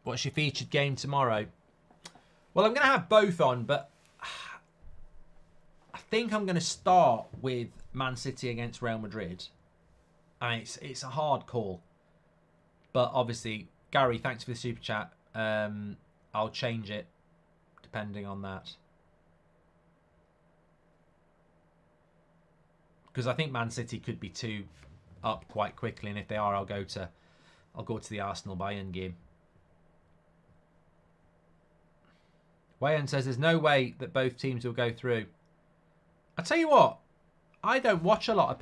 What's your featured game tomorrow? Well, I'm going to have both on, but I think I'm going to start with Man City against Real Madrid. I mean, it's a hard call. But obviously, Gary, thanks for the super chat. I'll change it depending on that. Because I think Man City could be 2 up quite quickly. And if they are, I'll go to the Arsenal-Bayern game. Wayan says there's no way that both teams will go through. I tell you what, I don't watch a lot of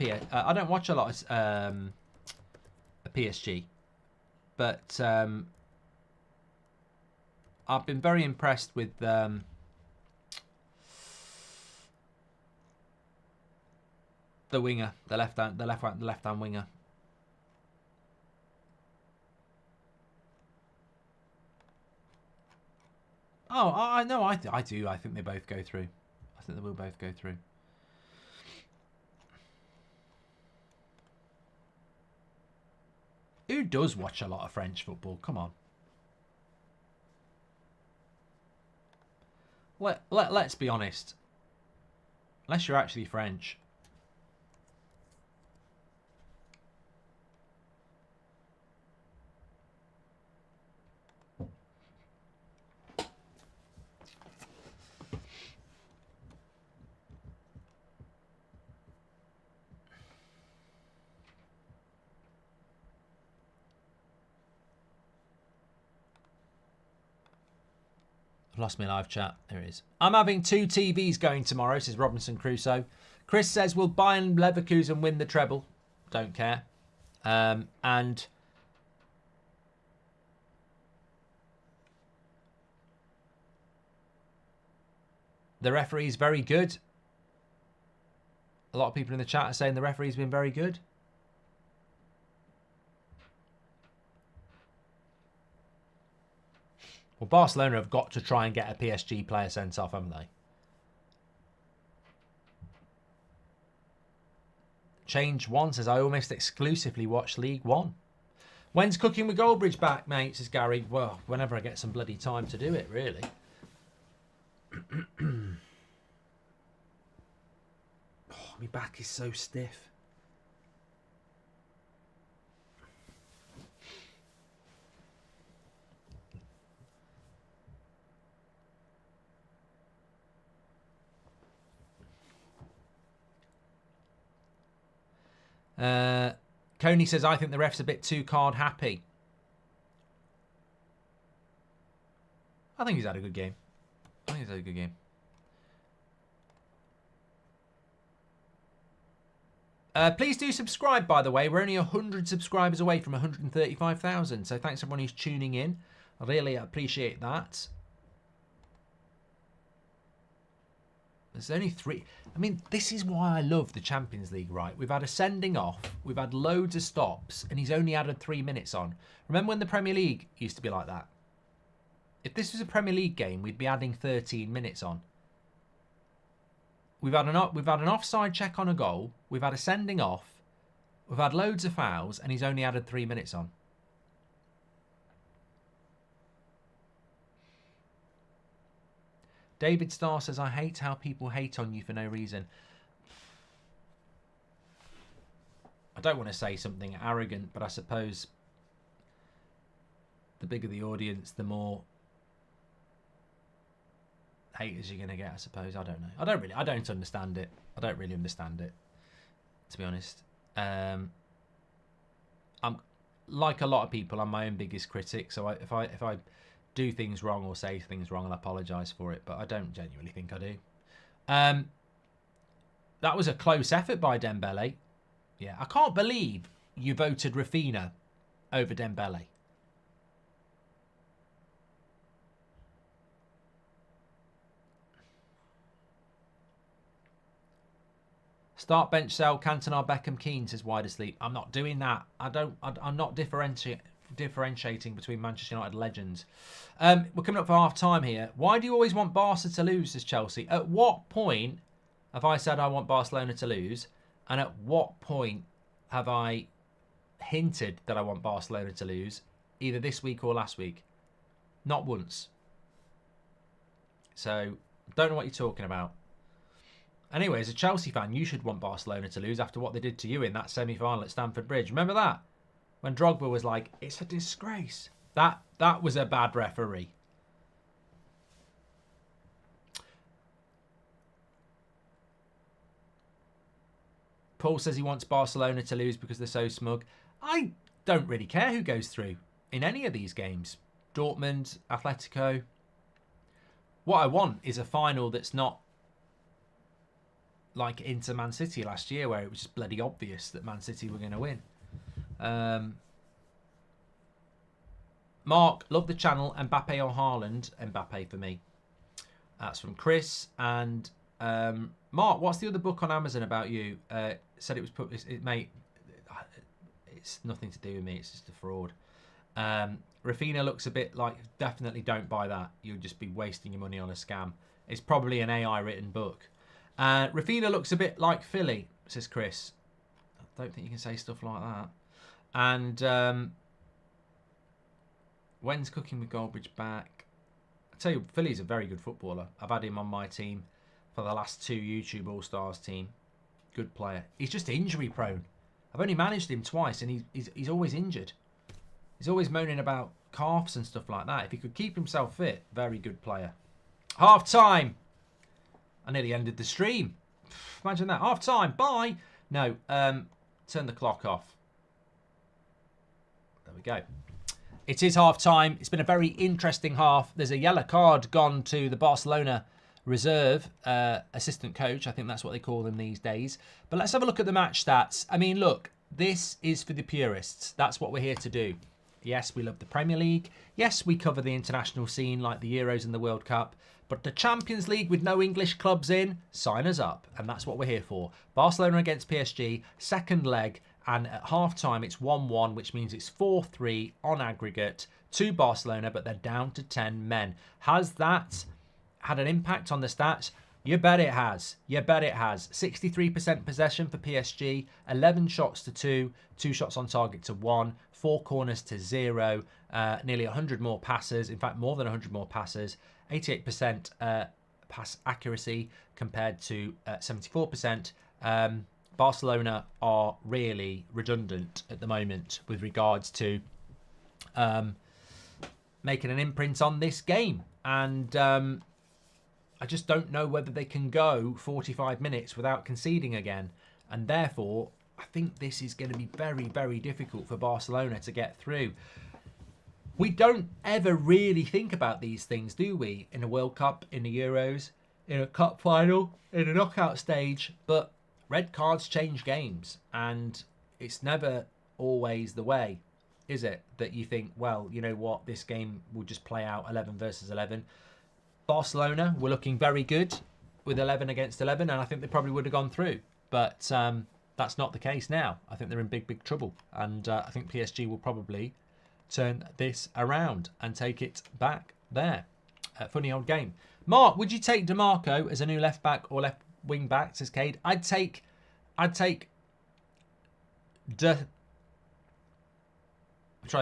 PSG, but I've been very impressed with the winger, the left-hand winger. Oh, I know. I do. I think they both go through. I think they will both go through. Who does watch a lot of French football? Come on. Let's be honest. Unless you're actually French. Lost me live chat. There it is. I'm having 2 TVs going tomorrow, says Robinson Crusoe. Chris says, will Bayern Leverkusen win the treble? Don't care. And the referee's very good. A lot of people in the chat are saying the referee's been very good. Well, Barcelona have got to try and get a PSG player sent off, haven't they? Change One says, I almost exclusively watch League One. When's Cooking with Goldbridge back, mate? Says Gary. Well, whenever I get some bloody time to do it, really. Oh, my back is so stiff. Coney says, I think the ref's a bit too card happy. I think he's had a good game. Please do subscribe, by the way. We're only 100 subscribers away from 135,000. So thanks everyone who's tuning in. I really appreciate that. There's only 3. I mean, this is why I love the Champions League, right? We've had a sending off. We've had loads of stops. And he's only added 3 minutes on. Remember when the Premier League used to be like that? If this was a Premier League game, we'd be adding 13 minutes on. We've had an offside check on a goal. We've had a sending off. We've had loads of fouls. And he's only added 3 minutes on. David Starr says, I hate how people hate on you for no reason. I don't want to say something arrogant, but I suppose the bigger the audience, the more haters you're going to get, I suppose. I don't know. I don't understand it. I don't really understand it, to be honest. I'm like a lot of people, I'm my own biggest critic. So if I do things wrong or say things wrong, I'll apologise for it, but I don't genuinely think I do. That was a close effort by Dembele. Yeah, I can't believe you voted Rafinha over Dembele. Start, bench, sell, Cantona, Beckham, Keane, says Wide Asleep. I'm not doing that. I'm not differentiating between Manchester United legends. We're coming up for half time here. Why do you always want Barca to lose, says Chelsea? At what point have I said I want Barcelona to lose? And at what point have I hinted that I want Barcelona to lose? Either this week or last week. Not once. So, don't know what you're talking about. Anyway, as a Chelsea fan, you should want Barcelona to lose after what they did to you in that semi-final at Stamford Bridge. Remember that? When Drogba was like, it's a disgrace. That was a bad referee. Paul says he wants Barcelona to lose because they're so smug. I don't really care who goes through in any of these games. Dortmund, Atletico. What I want is a final that's not like Inter Man City last year, where it was just bloody obvious that Man City were going to win. Mark, love the channel. Mbappe or Haaland? Mbappe for me. That's from Chris. And Mark, what's the other book on Amazon about you? Said it was put. Mate, it's nothing to do with me. It's just a fraud. Rafinha looks a bit like. Definitely don't buy that. You'll just be wasting your money on a scam. It's probably an AI written book. Rafinha looks a bit like Philly, says Chris. I don't think you can say stuff like that. And when's Cooking with Goldbridge back? I tell you, Philly's a very good footballer. I've had him on my team for the last 2 YouTube All-Stars team. Good player. He's just injury prone. I've only managed him twice, and he's always injured. He's always moaning about calves and stuff like that. If he could keep himself fit, very good player. Half time. I nearly ended the stream. Imagine that. Half time. Bye. No. Turn the clock off. There we go. It is half time. It's been a very interesting half. There's a yellow card gone to the Barcelona reserve assistant coach. I think that's what they call them these days. But let's have a look at the match stats. I mean, look, this is for the purists. That's what we're here to do. Yes, we love the Premier League. Yes, we cover the international scene like the Euros and the World Cup. But the Champions League with no English clubs in, sign us up. And that's what we're here for. Barcelona against PSG, second leg. And at half-time, it's 1-1, which means it's 4-3 on aggregate to Barcelona, but they're down to 10 men. Has that had an impact on the stats? You bet it has. You bet it has. 63% possession for PSG, 11 shots to 2, 2 shots on target to 1, 4 corners to 0, nearly 100 more passes, in fact more than 100 more passes, 88% pass accuracy compared to 74%. Barcelona are really redundant at the moment with regards to making an imprint on this game. And I just don't know whether they can go 45 minutes without conceding again. And therefore, I think this is going to be very, very difficult for Barcelona to get through. We don't ever really think about these things, do we? In a World Cup, in the Euros, in a cup final, in a knockout stage. But red cards change games. And it's never always the way, is it? That you think, well, you know what, this game will just play out 11 versus 11. Barcelona were looking very good with 11 against 11, and I think they probably would have gone through. But that's not the case now. I think they're in big, big trouble. And I think PSG will probably turn this around and take it back there. Funny old game. Mark, would you take DeMarco as a new left back or left wing back, says Cade? I'd take I'm trying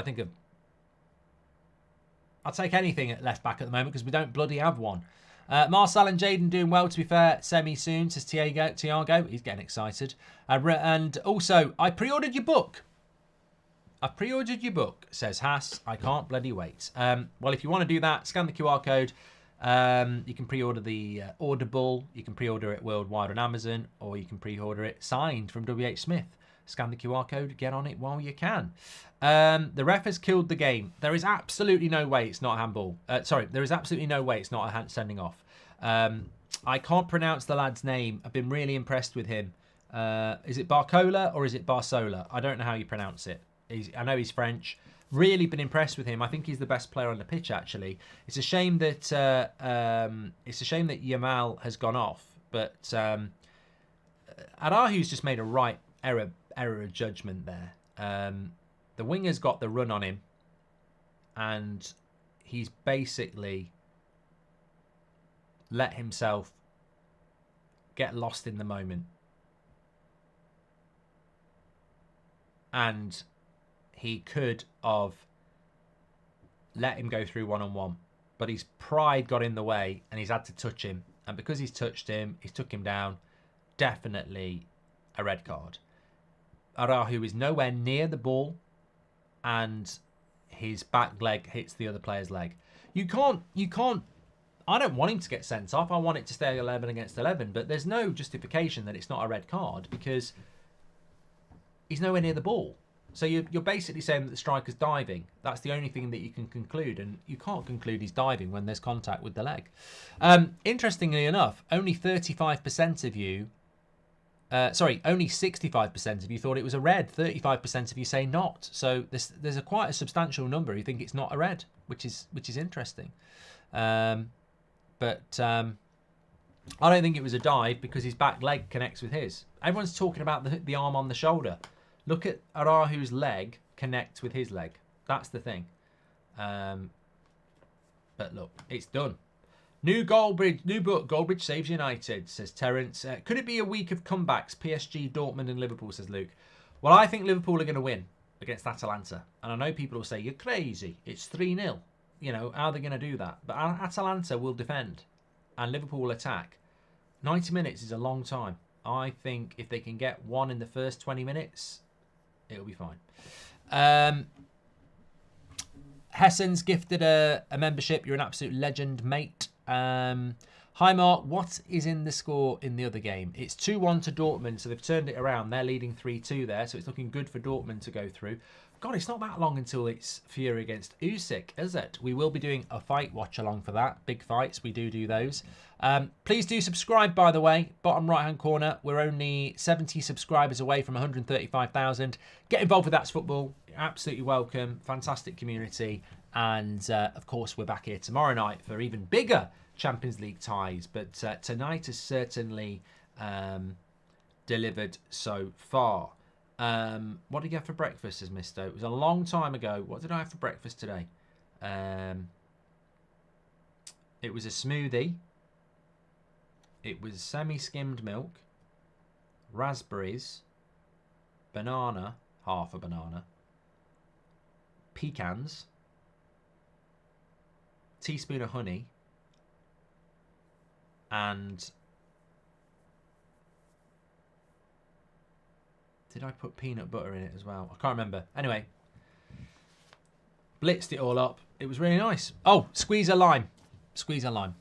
to think of... I'll take anything at left back at the moment because we don't bloody have one. Marcel and Jaden doing well, to be fair. Semi soon, says Tiago. He's getting excited. And also, I pre-ordered your book. Says Haas. I can't bloody wait. Well, if you want to do that, scan the QR code. You can pre-order the Audible. You can pre-order it worldwide on Amazon, or you can pre-order it signed from W.H. Smith. Scan the QR code, get on it while you can. The ref has killed the game. There is absolutely no way it's not a handball. There is absolutely no way it's not a hand sending off. I can't pronounce the lad's name. I've been really impressed with him. Is it Barcola or is it Barsola? I don't know how you pronounce it. I know he's French. Really been impressed with him. I think he's the best player on the pitch, actually. It's a shame that Yamal has gone off, but Arahu's just made a right error of judgment there. The winger's got the run on him, and he's basically let himself get lost in the moment. And he could have let him go through one-on-one, but his pride got in the way and he's had to touch him. And because he's touched him, he's took him down. Definitely a red card. Arahu is nowhere near the ball and his back leg hits the other player's leg. You can't, I don't want him to get sent off. I want it to stay 11 against 11, but there's no justification that it's not a red card because he's nowhere near the ball. So you're basically saying that the striker's diving. That's the only thing that you can conclude, and you can't conclude he's diving when there's contact with the leg. Interestingly enough, only 35% of you, only 65% of you thought it was a red. 35% of you say not. So there's quite a substantial number who think it's not a red, which is interesting. But I don't think it was a dive because his back leg connects with his. Everyone's talking about the arm on the shoulder. Look at Arahu's leg connect with his leg. That's the thing. But look, it's done. New book, Goldbridge Saves United, says Terence. Could it be a week of comebacks? PSG, Dortmund and Liverpool, says Luke. Well, I think Liverpool are going to win against Atalanta. And I know people will say, you're crazy. It's 3-0. You know, how are they going to do that? But Atalanta will defend and Liverpool will attack. 90 minutes is a long time. I think if they can get one in the first 20 minutes... it'll be fine. Hessen's gifted a membership. You're an absolute legend, mate. Hi, Mark. What is in the score in the other game? It's 2-1 to Dortmund, so they've turned it around. They're leading 3-2 there, so it's looking good for Dortmund to go through. God, it's not that long until it's Fury against Usyk, is it? We will be doing a fight watch along for that. Big fights, we do those. Please do subscribe, by the way. Bottom right-hand corner, we're only 70 subscribers away from 135,000. Get involved with That's Football. You're absolutely welcome. Fantastic community. And, of course, we're back here tomorrow night for even bigger Champions League ties. But tonight has certainly delivered so far. What did you have for breakfast, says Misto? It was a long time ago. What did I have for breakfast today? It was a smoothie. It was semi-skimmed milk, raspberries, banana, half a banana, pecans, teaspoon of honey, and did I put peanut butter in it as well? I can't remember. Anyway, blitzed it all up. It was really nice. Oh, squeeze a lime. Squeeze a lime.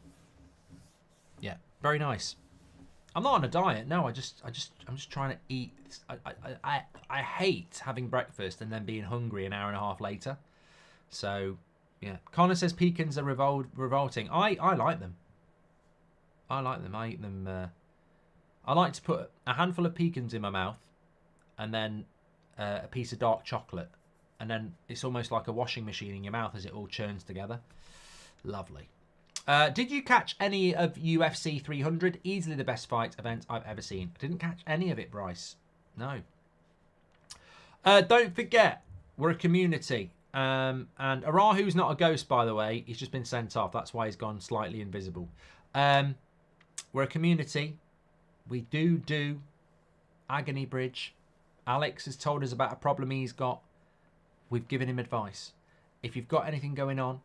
Yeah, very nice. I'm not on a diet. No, I'm just trying to eat. I hate having breakfast and then being hungry an hour and a half later. So, yeah. Connor says pecans are revolting. I like them. I like them. I eat them. I like to put a handful of pecans in my mouth and then a piece of dark chocolate. And then it's almost like a washing machine in your mouth as it all churns together. Lovely. Did you catch any of UFC 300? Easily the best fight event I've ever seen. I didn't catch any of it, Bryce. No. Don't forget, we're a community. And Arahu's not a ghost, by the way. He's just been sent off. That's why he's gone slightly invisible. We're a community. We do Agony Bridge. Alex has told us about a problem he's got. We've given him advice. If you've got anything going on,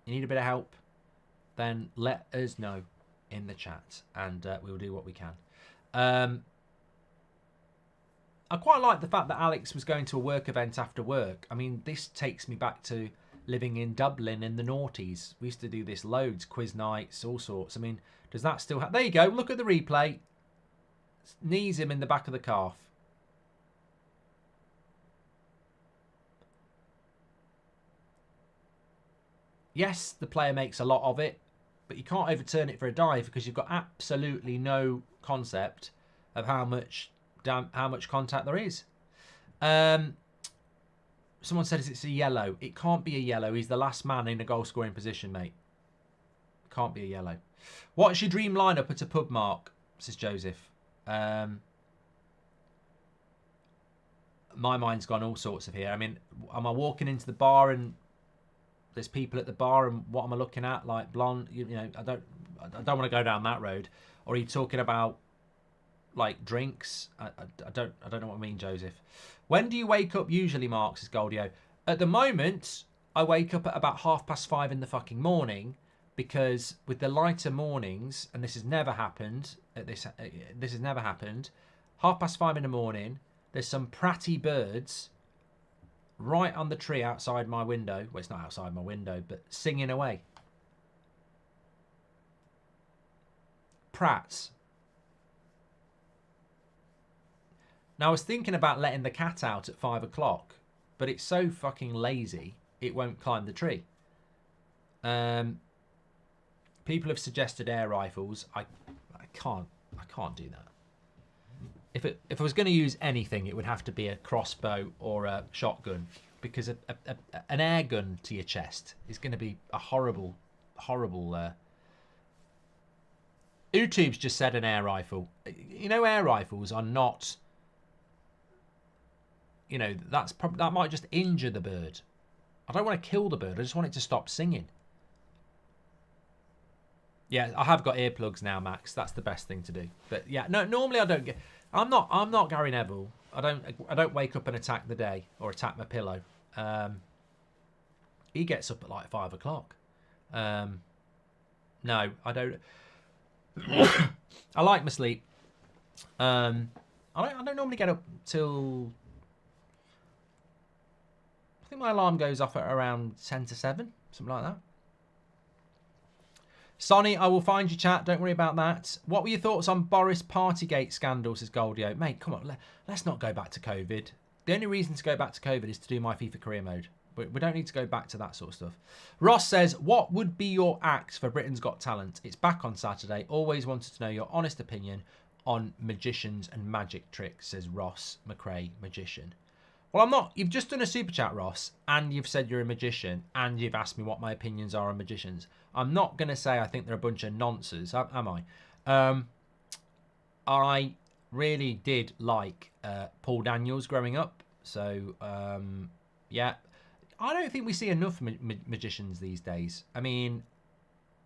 you need a bit of help, then let us know in the chat and we'll do what we can. I quite like the fact that Alex was going to a work event after work. I mean, this takes me back to living in Dublin in the noughties. We used to do this loads, quiz nights, all sorts. I mean, does that still happen? There you go. Look at the replay. Knees him in the back of the calf. Yes, the player makes a lot of it, but you can't overturn it for a dive because you've got absolutely no concept of how much contact there is. Someone says it's a yellow. It can't be a yellow. He's the last man in a goal scoring position, mate. Can't be a yellow. What's your dream lineup at a pub, Mark? Says Joseph. My mind's gone all sorts of here. I mean, am I walking into the bar and there's people at the bar and what am I looking at? Like blonde, you know, I don't want to go down that road. Or are you talking about like drinks? I don't know what I mean, Joseph. When do you wake up usually, Mark? Says Goldio. At the moment, I wake up at about 5:30 in the fucking morning because with the lighter mornings, and this has never happened. This has never happened. 5:30 in the morning. There's some pratty birds right on the tree outside my window. Well, it's not outside my window, but singing away. Prats. Now, I was thinking about letting the cat out at 5 o'clock, but it's so fucking lazy, it won't climb the tree. People have suggested air rifles. I can't do that. If I was going to use anything, it would have to be a crossbow or a shotgun, because an air gun to your chest is going to be a horrible. YouTube's just said an air rifle. You know, air rifles are not. You know, that might just injure the bird. I don't want to kill the bird. I just want it to stop singing. Yeah, I have got earplugs now, Max. That's the best thing to do. But yeah, no. Normally, I don't get. I'm not Gary Neville. I don't wake up and attack the day or attack my pillow. He gets up at like 5 o'clock. No, I don't. I like my sleep. I don't normally get up till. I think my alarm goes off at around 10 to 7, something like that. Sonny, I will find your chat. Don't worry about that. What were your thoughts on Boris Partygate scandal, says Goldio? Mate, come on. Let's not go back to COVID. The only reason to go back to COVID is to do my FIFA career mode. We don't need to go back to that sort of stuff. Ross says, what would be your act for Britain's Got Talent? It's back on Saturday. Always wanted to know your honest opinion on magicians and magic tricks, says Ross McRae, magician. Well, I'm not. You've just done a super chat, Ross, and you've said you're a magician, and you've asked me what my opinions are on magicians. I'm not going to say I think they're a bunch of nonsense, am I? I really did like Paul Daniels growing up. So, yeah. I don't think we see enough magicians these days. I mean,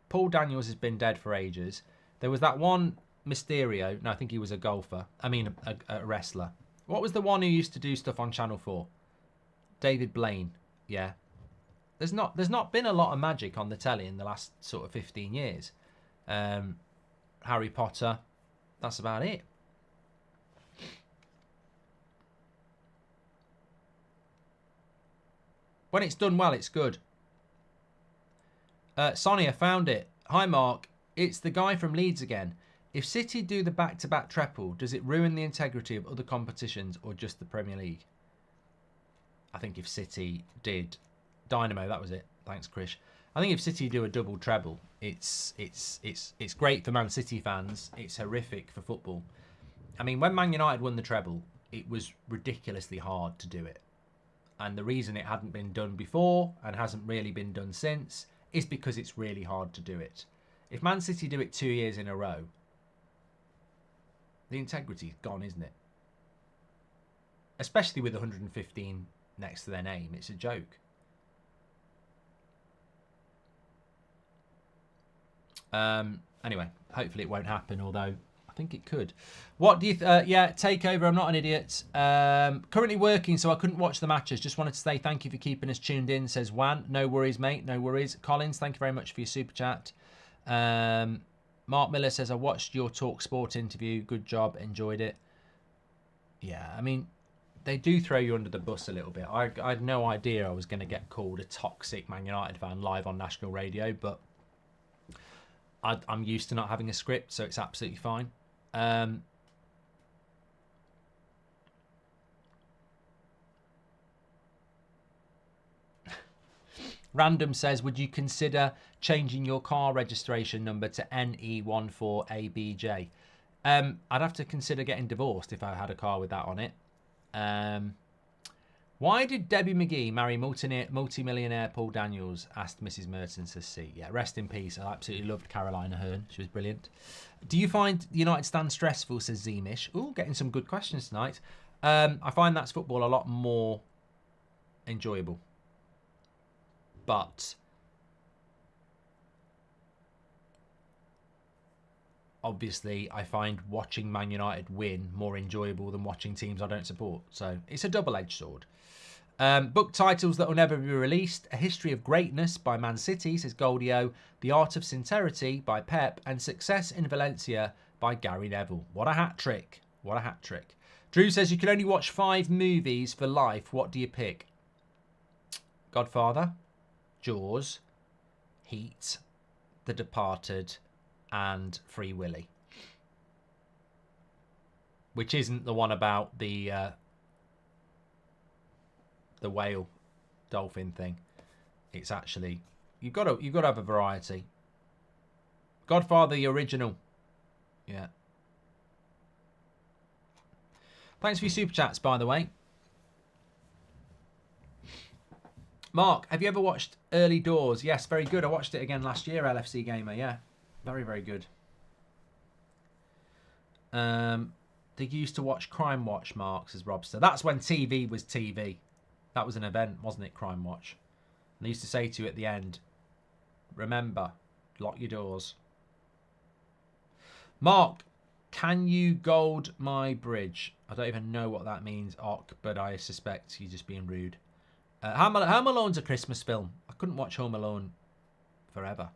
Paul Daniels has been dead for ages. There was that one Mysterio. No, I think he was a golfer. I mean, a wrestler. What was the one who used to do stuff on Channel 4? David Blaine. Yeah. There's not been a lot of magic on the telly in the last sort of 15 years. Harry Potter. That's about it. When it's done well, it's good. Sonia found it. Hi, Mark. It's the guy from Leeds again. If City do the back-to-back treble, does it ruin the integrity of other competitions or just the Premier League? I think if City did... Dynamo, that was it. Thanks, Krish. I think if City do a double treble, it's great for Man City fans. It's horrific for football. I mean, when Man United won the treble, it was ridiculously hard to do it. And the reason it hadn't been done before and hasn't really been done since is because it's really hard to do it. If Man City do it 2 years in a row, the integrity's gone, isn't it? Especially with 115 next to their name. It's a joke. Anyway, hopefully it won't happen, although I think it could. What do you... yeah, Takeover, I'm not an idiot. Currently working, so I couldn't watch the matches. Just wanted to say thank you for keeping us tuned in, says Wan. No worries, mate. No worries. Collins, thank you very much for your super chat. Mark Miller says, I watched your Talk Sport interview. Good job. Enjoyed it. Yeah, I mean, they do throw you under the bus a little bit. I had no idea I was going to get called a toxic Man United fan live on national radio, but I'm used to not having a script, so it's absolutely fine. Random says, would you consider changing your car registration number to NE14ABJ? I'd have to consider getting divorced if I had a car with that on it. Why did Debbie McGee marry multi-millionaire Paul Daniels? Asked Mrs. Mertens to see. Yeah, rest in peace. I absolutely loved Carolina Hearn. She was brilliant. Do you find the United stand stressful, says Zemish? Ooh, getting some good questions tonight. I find that's football a lot more enjoyable. But obviously I find watching Man United win more enjoyable than watching teams I don't support. So it's a double-edged sword. Book titles that will never be released. A History of Greatness by Man City, says Goldio. The Art of Sincerity by Pep. And Success in Valencia by Gary Neville. What a hat trick. What a hat trick. Drew says you can only watch 5 movies for life. What do you pick? Godfather, Jaws, Heat, The Departed, and Free Willy. Which isn't the one about the whale dolphin thing. It's actually you've got to have a variety. Godfather, the original. Yeah. Thanks for your super chats, by the way. Mark, have you ever watched Early Doors? Yes, very good. I watched it again last year, LFC Gamer. Yeah, very, very good. They used to watch Crime Watch, Mark, says Robster. That's when TV was TV. That was an event, wasn't it, Crime Watch? And they used to say to you at the end, remember, lock your doors. Mark, can you gold my bridge? I don't even know what that means, Ock, but I suspect you're just being rude. Home Alone's a Christmas film. I couldn't watch Home Alone forever.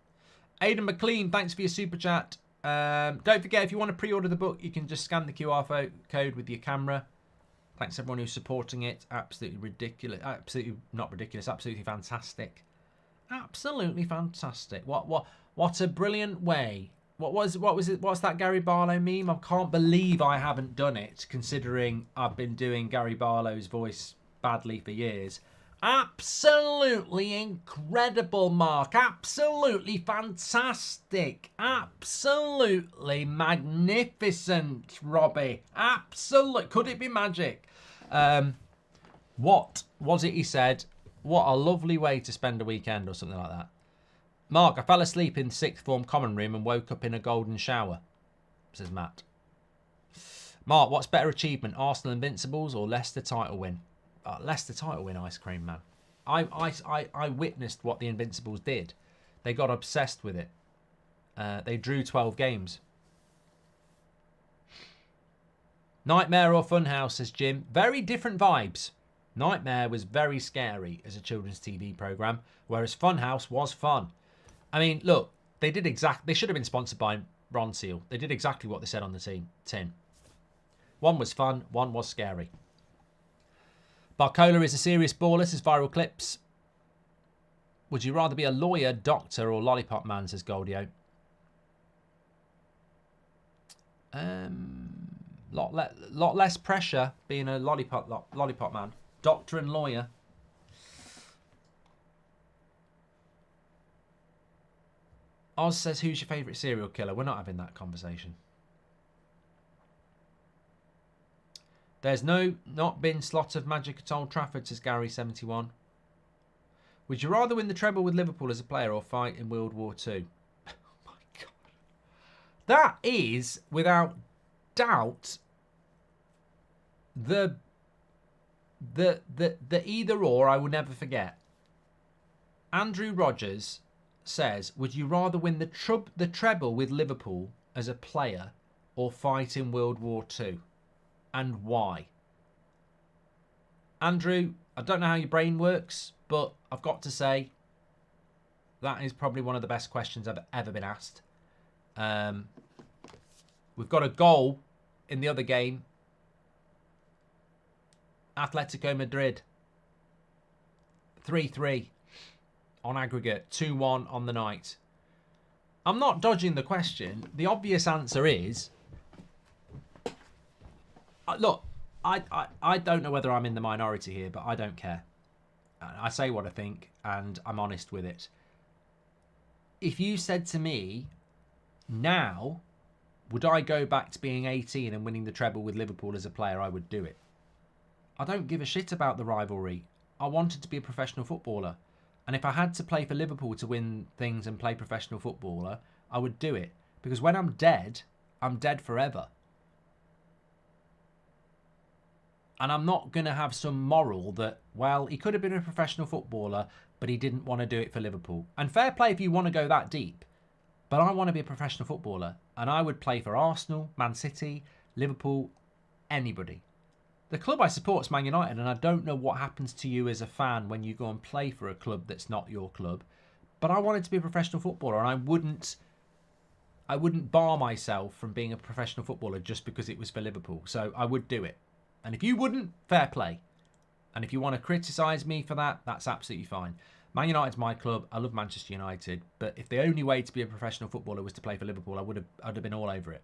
Aidan McLean, thanks for your super chat. Don't forget, if you want to pre-order the book, you can just scan the QR code with your camera. Thanks everyone who's supporting it. Absolutely ridiculous. Absolutely not ridiculous. Absolutely fantastic. Absolutely fantastic. What What a brilliant way. What was it? What's that Gary Barlow meme? I can't believe I haven't done it, considering I've been doing Gary Barlow's voice badly for years. Absolutely incredible, Mark. Absolutely fantastic. Absolutely magnificent, Robbie. Absolutely. Could it be magic? What was it he said? What a lovely way to spend a weekend or something like that. Mark, I fell asleep in sixth form common room and woke up in a golden shower, says Matt. Mark, what's better achievement, Arsenal Invincibles or Leicester title win? Leicester title win, ice cream man. I witnessed what the Invincibles did. They got obsessed with it. They drew 12 games. Nightmare or Funhouse, says Jim. Very different vibes. Nightmare was very scary as a children's TV programme, whereas Funhouse was fun. I mean, look, they should have been sponsored by Ron Seal. They did exactly what they said on the tin. One was fun, one was scary. Barcola is a serious baller, says Viral Clips. Would you rather be a lawyer, doctor, or lollipop man, says Goldio. Lot less pressure being a lollipop man. Doctor and lawyer. Oz says, who's your favourite serial killer? We're not having that conversation. There's not been slot of magic at Old Trafford, says Gary71. Would you rather win the treble with Liverpool as a player or fight in World War II? Oh my God. That is, without doubt, the either or I will never forget. Andrew Rogers says, would you rather win the treble with Liverpool as a player or fight in World War II? And why? Andrew, I don't know how your brain works, but I've got to say that is probably one of the best questions I've ever been asked. We've got a goal in the other game. Atletico Madrid 3-3 on aggregate, 2-1 on the night. I'm not dodging the question. The obvious answer is, look, I don't know whether I'm in the minority here, but I don't care. I say what I think and I'm honest with it. If you said to me, now, would I go back to being 18 and winning the treble with Liverpool as a player, I would do it. I don't give a shit about the rivalry. I wanted to be a professional footballer. And if I had to play for Liverpool to win things and play professional footballer, I would do it. Because when I'm dead forever. And I'm not going to have some moral that, well, he could have been a professional footballer, but he didn't want to do it for Liverpool. And fair play if you want to go that deep. But I want to be a professional footballer. And I would play for Arsenal, Man City, Liverpool, anybody. The club I support is Man United, and I don't know what happens to you as a fan when you go and play for a club that's not your club. But I wanted to be a professional footballer, and I wouldn't bar myself from being a professional footballer just because it was for Liverpool. So I would do it. And if you wouldn't, fair play. And if you want to criticise me for that, that's absolutely fine. Man United's my club. I love Manchester United. But if the only way to be a professional footballer was to play for Liverpool, I'd have been all over it.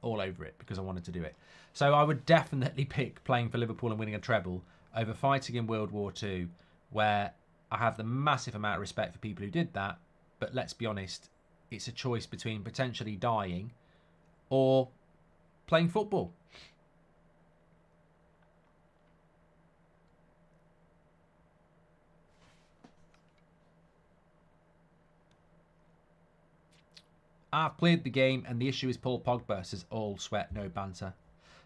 All over it because I wanted to do it. So I would definitely pick playing for Liverpool and winning a treble over fighting in World War II, where I have the massive amount of respect for people who did that. But let's be honest, it's a choice between potentially dying or playing football. I've played the game and the issue is Paul Pogba, says all sweat, no banter.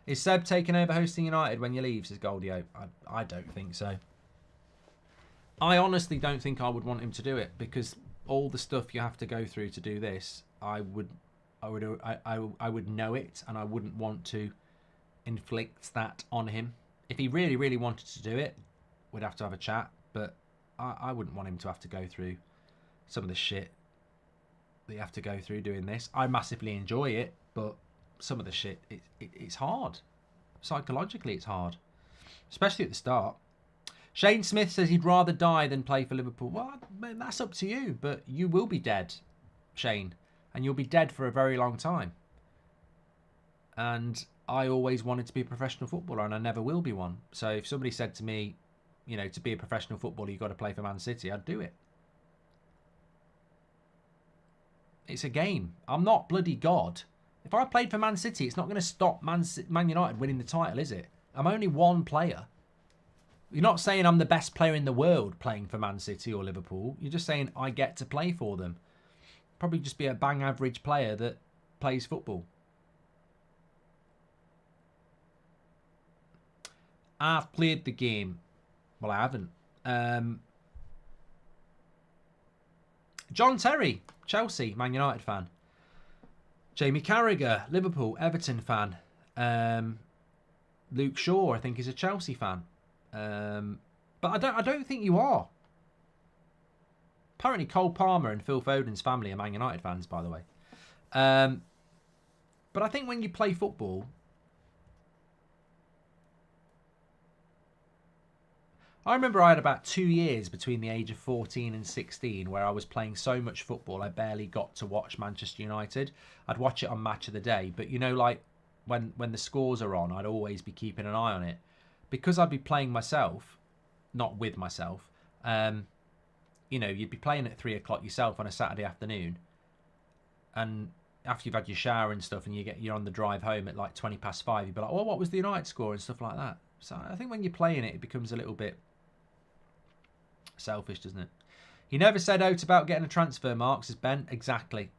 Is Seb taking over hosting United when you leave, says Goldio? I don't think so. I honestly don't think I would want him to do it because all the stuff you have to go through to do this, I would know it and I wouldn't want to inflict that on him. If he really, really wanted to do it, we'd have to have a chat, but I wouldn't want him to have to go through some of the shit that you have to go through doing this. I massively enjoy it, but some of the shit, it's hard. Psychologically, it's hard, especially at the start. Shane Smith says he'd rather die than play for Liverpool. Well, that's up to you, but you will be dead. Shane, and you'll be dead for a very long time. And I always wanted to be a professional footballer, and I never will be one. So if somebody said to me, you know, to be a professional footballer, you've got to play for Man City, I'd do it. It's a game. I'm not bloody God. If I played for Man City, it's not going to stop Man United winning the title, is it? I'm only one player. You're not saying I'm the best player in the world playing for Man City or Liverpool. You're just saying I get to play for them. Probably just be a bang average player that plays football. I've played the game. Well, I haven't. John Terry, Chelsea, Man United fan. Jamie Carragher, Liverpool, Everton fan. Luke Shaw, I think, is a Chelsea fan. But I don't think you are. Apparently, Cole Palmer and Phil Foden's family are Man United fans, by the way. But I think when you play football, I remember I had about 2 years between the age of 14 and 16 where I was playing so much football I barely got to watch Manchester United. I'd watch it on Match of the Day, but you know, like when the scores are on, I'd always be keeping an eye on it. Because I'd be playing myself, not with myself, you know, you'd be playing at 3 o'clock yourself on a Saturday afternoon, and after you've had your shower and stuff and you're on the drive home at like 20 past 5, you'd be like, oh, what was the United score and stuff like that. So I think when you're playing it, it becomes a little bit selfish, doesn't it? He never said out about getting a transfer, Mark, says Ben. Exactly.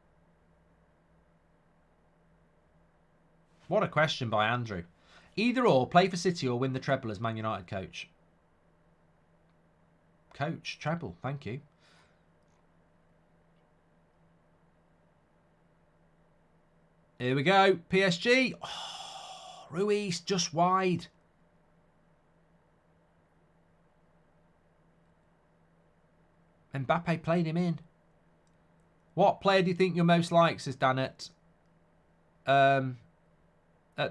What a question by Andrew. Either or, play for City or win the treble as Man United coach. Coach, treble, thank you. Here we go, PSG. Oh, Ruiz, just wide. Mbappe played him in. What player do you think you're most like, says Danet? At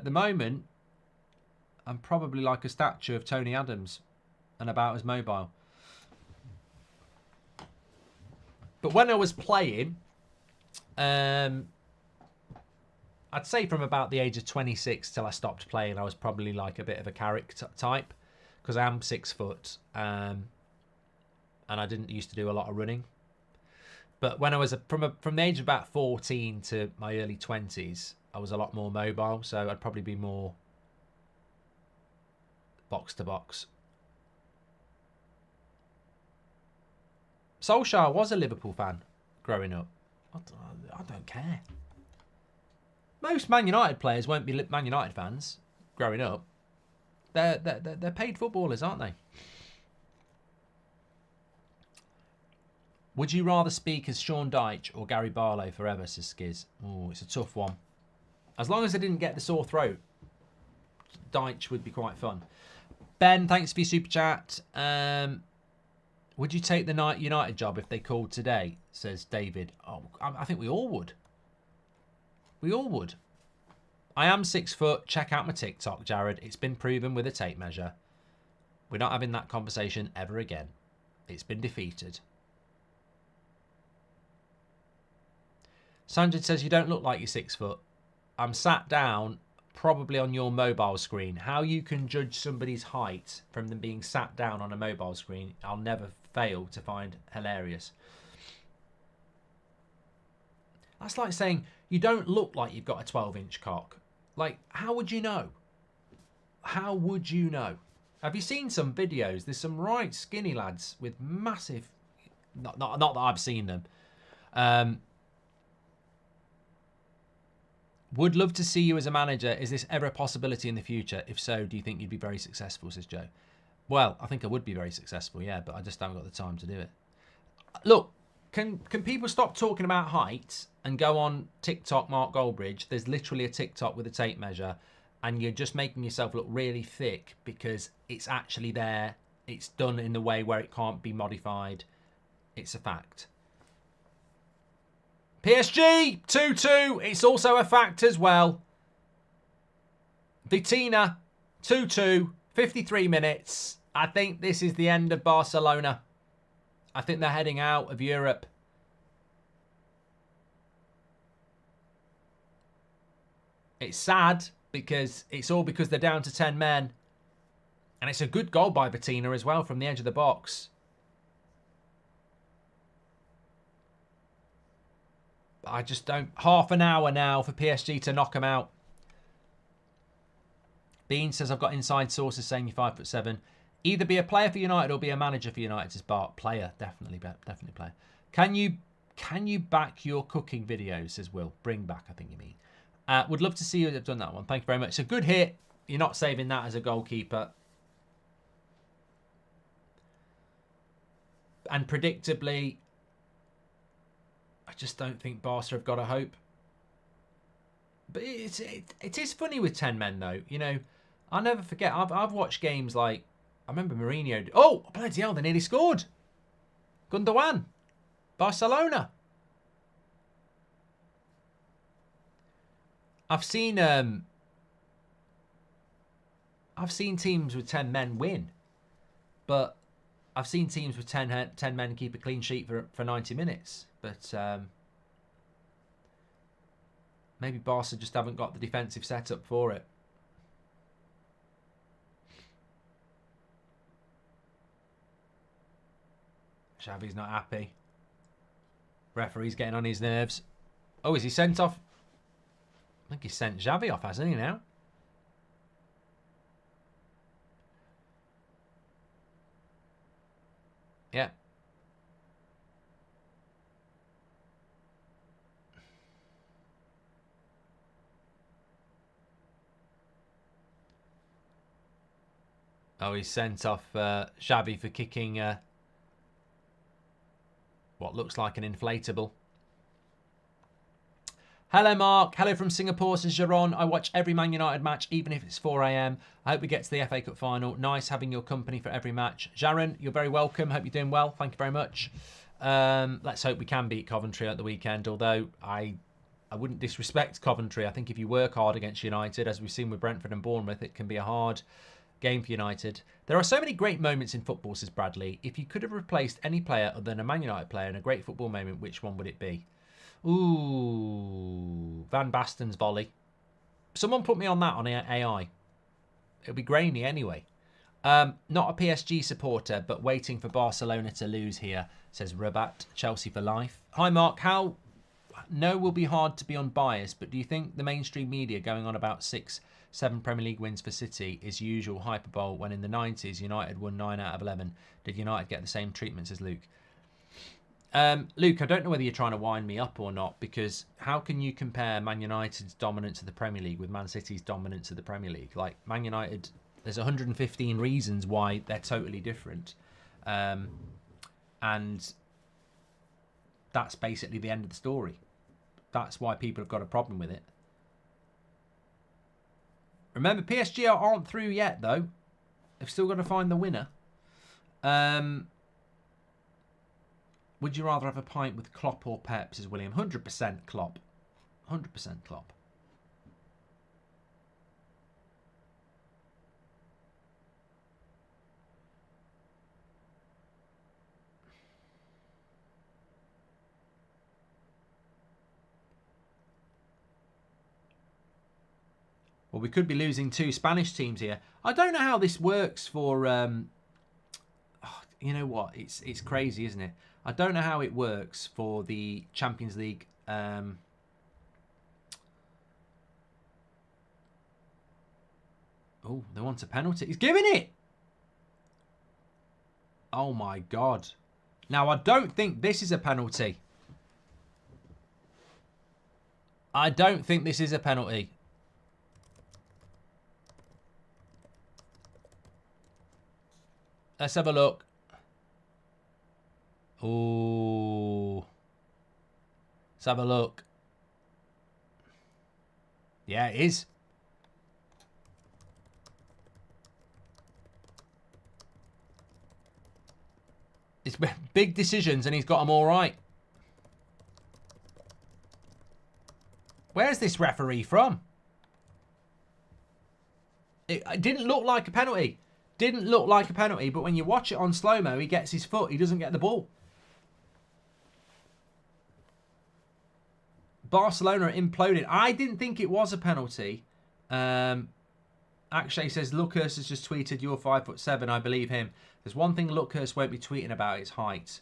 the moment, I'm probably like a statue of Tony Adams and about as mobile. But when I was playing, I'd say from about the age of 26 till I stopped playing, I was probably like a bit of a Carrick type, because I am 6 foot, and I didn't used to do a lot of running. But when I was from the age of about 14 to my early 20s, I was a lot more mobile, so I'd probably be more box to box. Solskjaer was a Liverpool fan growing up. I don't care. Most Man United players won't be Man United fans growing up. They're paid footballers, aren't they? Would you rather speak as Sean Dyche or Gary Barlow forever, says Skiz? Oh, it's a tough one. As long as I didn't get the sore throat, Dyche would be quite fun. Ben, thanks for your super chat. Would you take the United job if they called today, says David? Oh, I think we all would. We all would. I am 6 foot. Check out my TikTok, Jared. It's been proven with a tape measure. We're not having that conversation ever again. It's been defeated. Sanjay says, you don't look like you're 6 foot. I'm sat down, probably on your mobile screen. How you can judge somebody's height from them being sat down on a mobile screen, I'll never fail to find hilarious. That's like saying, you don't look like you've got a 12-inch cock. Like, how would you know? How would you know? Have you seen some videos? There's some right skinny lads with massive... Not that I've seen them. Would love to see you as a manager. Is this ever a possibility in the future? If so, do you think you'd be very successful, says Joe? Well, I think I would be very successful, yeah, but I just haven't got the time to do it. Look, can people stop talking about height and go on TikTok, Mark Goldbridge? There's literally a TikTok with a tape measure, and you're just making yourself look really thick because it's actually there. It's done in the way where it can't be modified. It's a fact. PSG 2-2. It's also a fact as well. Vitina 2-2. 53 minutes. I think this is the end of Barcelona. I think they're heading out of Europe. It's sad because it's all because they're down to 10 men. And it's a good goal by Bettina as well from the edge of the box. But I just don't... Half an hour now for PSG to knock them out. Bean says, I've got inside sources saying you're 5'7". Either be a player for United or be a manager for United, says Bart. Player, definitely player. Can you back your cooking videos, says Will. Bring back, I think you mean. Would love to see you have done that one. Thank you very much. It's a good hit. You're not saving that as a goalkeeper. And predictably, I just don't think Barca have got a hope. But it is funny with 10 men, though. You know, I'll never forget. I've watched games like... I remember Mourinho... Oh, bloody hell, they nearly scored. Gundogan. Barcelona. I've seen teams with 10 men win. But I've seen teams with 10 men keep a clean sheet for 90 minutes. But maybe Barca just haven't got the defensive setup for it. Xavi's not happy. Referee's getting on his nerves. Oh, is he sent off? I think he's sent Xavi off, hasn't he now? Yeah. Oh, he's sent off Xavi for kicking what looks like an inflatable. Hello, Mark. Hello from Singapore, says Jaron. I watch every Man United match, even if it's 4 a.m. I hope we get to the FA Cup final. Nice having your company for every match. Jaron, you're very welcome. Hope you're doing well. Thank you very much. Let's hope we can beat Coventry at the weekend, although I wouldn't disrespect Coventry. I think if you work hard against United, as we've seen with Brentford and Bournemouth, it can be a hard game for United. There are so many great moments in football, says Bradley. If you could have replaced any player other than a Man United player in a great football moment, which one would it be? Ooh, Van Basten's volley. Someone put me on that on AI. It'll be grainy anyway. Not a PSG supporter, but waiting for Barcelona to lose here, says Rabat. Chelsea for life. Hi, Mark. How? No, will be hard to be unbiased, but do you think the mainstream media going on about 6-7 Premier League wins for City is usual hyperbole when in the 90s United won 9 out of 11? Did United get the same treatments as Luke? Luke, I don't know whether you're trying to wind me up or not, because how can you compare Man United's dominance of the Premier League with Man City's dominance of the Premier League? Like, Man United, there's 115 reasons why they're totally different. And that's basically the end of the story. That's why people have got a problem with it. Remember, PSG aren't through yet, though. They've still got to find the winner. Would you rather have a pint with Klopp or Pep, says William? 100% Klopp. 100% Klopp. Well, we could be losing 2 Spanish teams here. I don't know how this works for... you know what? It's crazy, isn't it? I don't know how it works for the Champions League. Oh, they want a penalty. He's giving it! Oh, my God. Now, I don't think this is a penalty. I don't think this is a penalty. Let's have a look. Oh. Let's have a look. Yeah, it is. It's big decisions and he's got them all right. Where's this referee from? It didn't look like a penalty. Didn't look like a penalty, but when you watch it on slow-mo, he gets his foot. He doesn't get the ball. Barcelona imploded. I didn't think it was a penalty. Actually, says Lucas has just tweeted, "You're 5'7". I believe him. There's one thing Lucas won't be tweeting about: his height.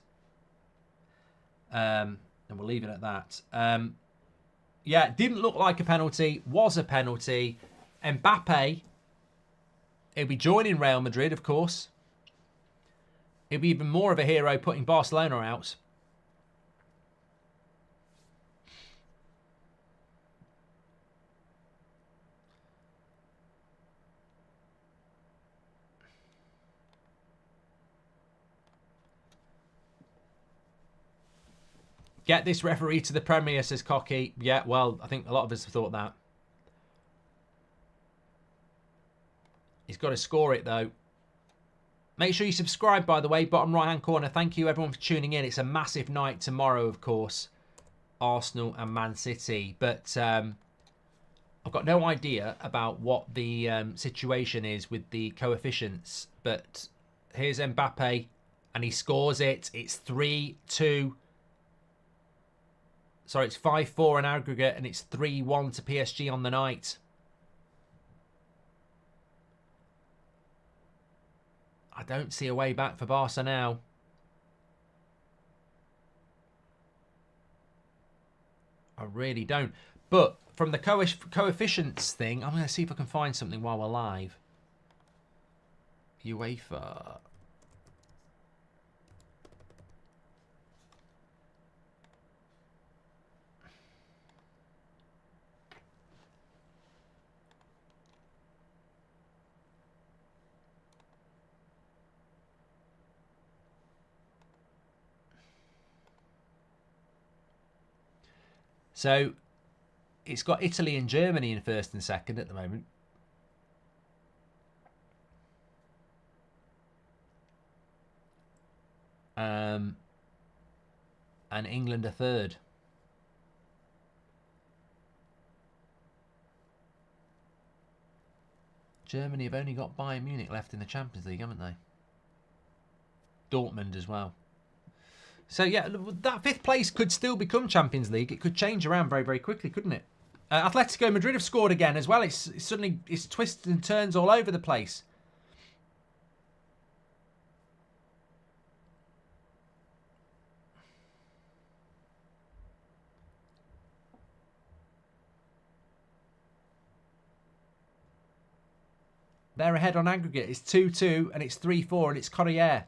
And we'll leave it at that. Yeah, didn't look like a penalty. Was a penalty. Mbappe, he'll be joining Real Madrid, of course. He'll be even more of a hero putting Barcelona out. Get this referee to the Premier, says Cocky. Yeah, well, I think a lot of us have thought that. He's got to score it, though. Make sure you subscribe, by the way, bottom right-hand corner. Thank you, everyone, for tuning in. It's a massive night tomorrow, of course. Arsenal and Man City. But I've got no idea about what the situation is with the coefficients. But here's Mbappe, and he scores it. It's 3-2. Sorry, it's 5-4 in aggregate, and it's 3-1 to PSG on the night. I don't see a way back for Barca now. I really don't. But from the coefficients thing, I'm going to see if I can find something while we're live. UEFA. So, it's got Italy and Germany in first and second at the moment. And England are third. Germany have only got Bayern Munich left in the Champions League, haven't they? Dortmund as well. So, yeah, that fifth place could still become Champions League. It could change around very, very quickly, couldn't it? Atletico Madrid have scored again as well. It's twists and turns all over the place. They're ahead on aggregate. It's 2-2 and it's 3-4 and it's Corriere.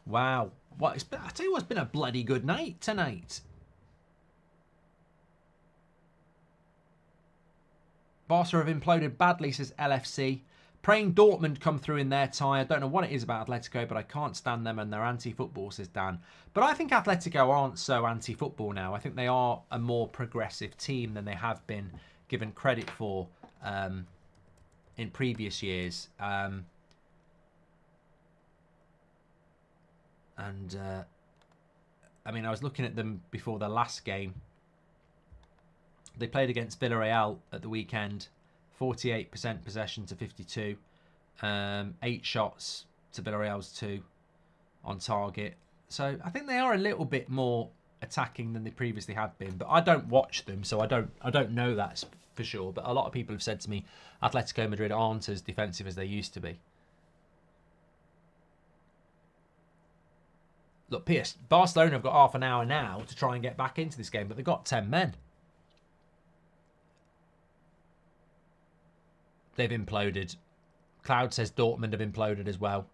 Wow. I tell you what, it's been a bloody good night tonight. Barca have imploded badly, says LFC. Praying Dortmund come through in their tie. I don't know what it is about Atletico, but I can't stand them and they're anti-football, says Dan. But I think Atletico aren't so anti-football now. I think they are a more progressive team than they have been given credit for in previous years. I mean, I was looking at them before the last game. They played against Villarreal at the weekend. 48% possession to 52. 8 shots to Villarreal's 2 on target. So I think they are a little bit more attacking than they previously have been. But I don't watch them, so I don't know that for sure. But a lot of people have said to me, Atletico Madrid aren't as defensive as they used to be. Look, Barcelona have got half an hour now to try and get back into this game, but they've got 10 men. They've imploded. Cloud says Dortmund have imploded as well.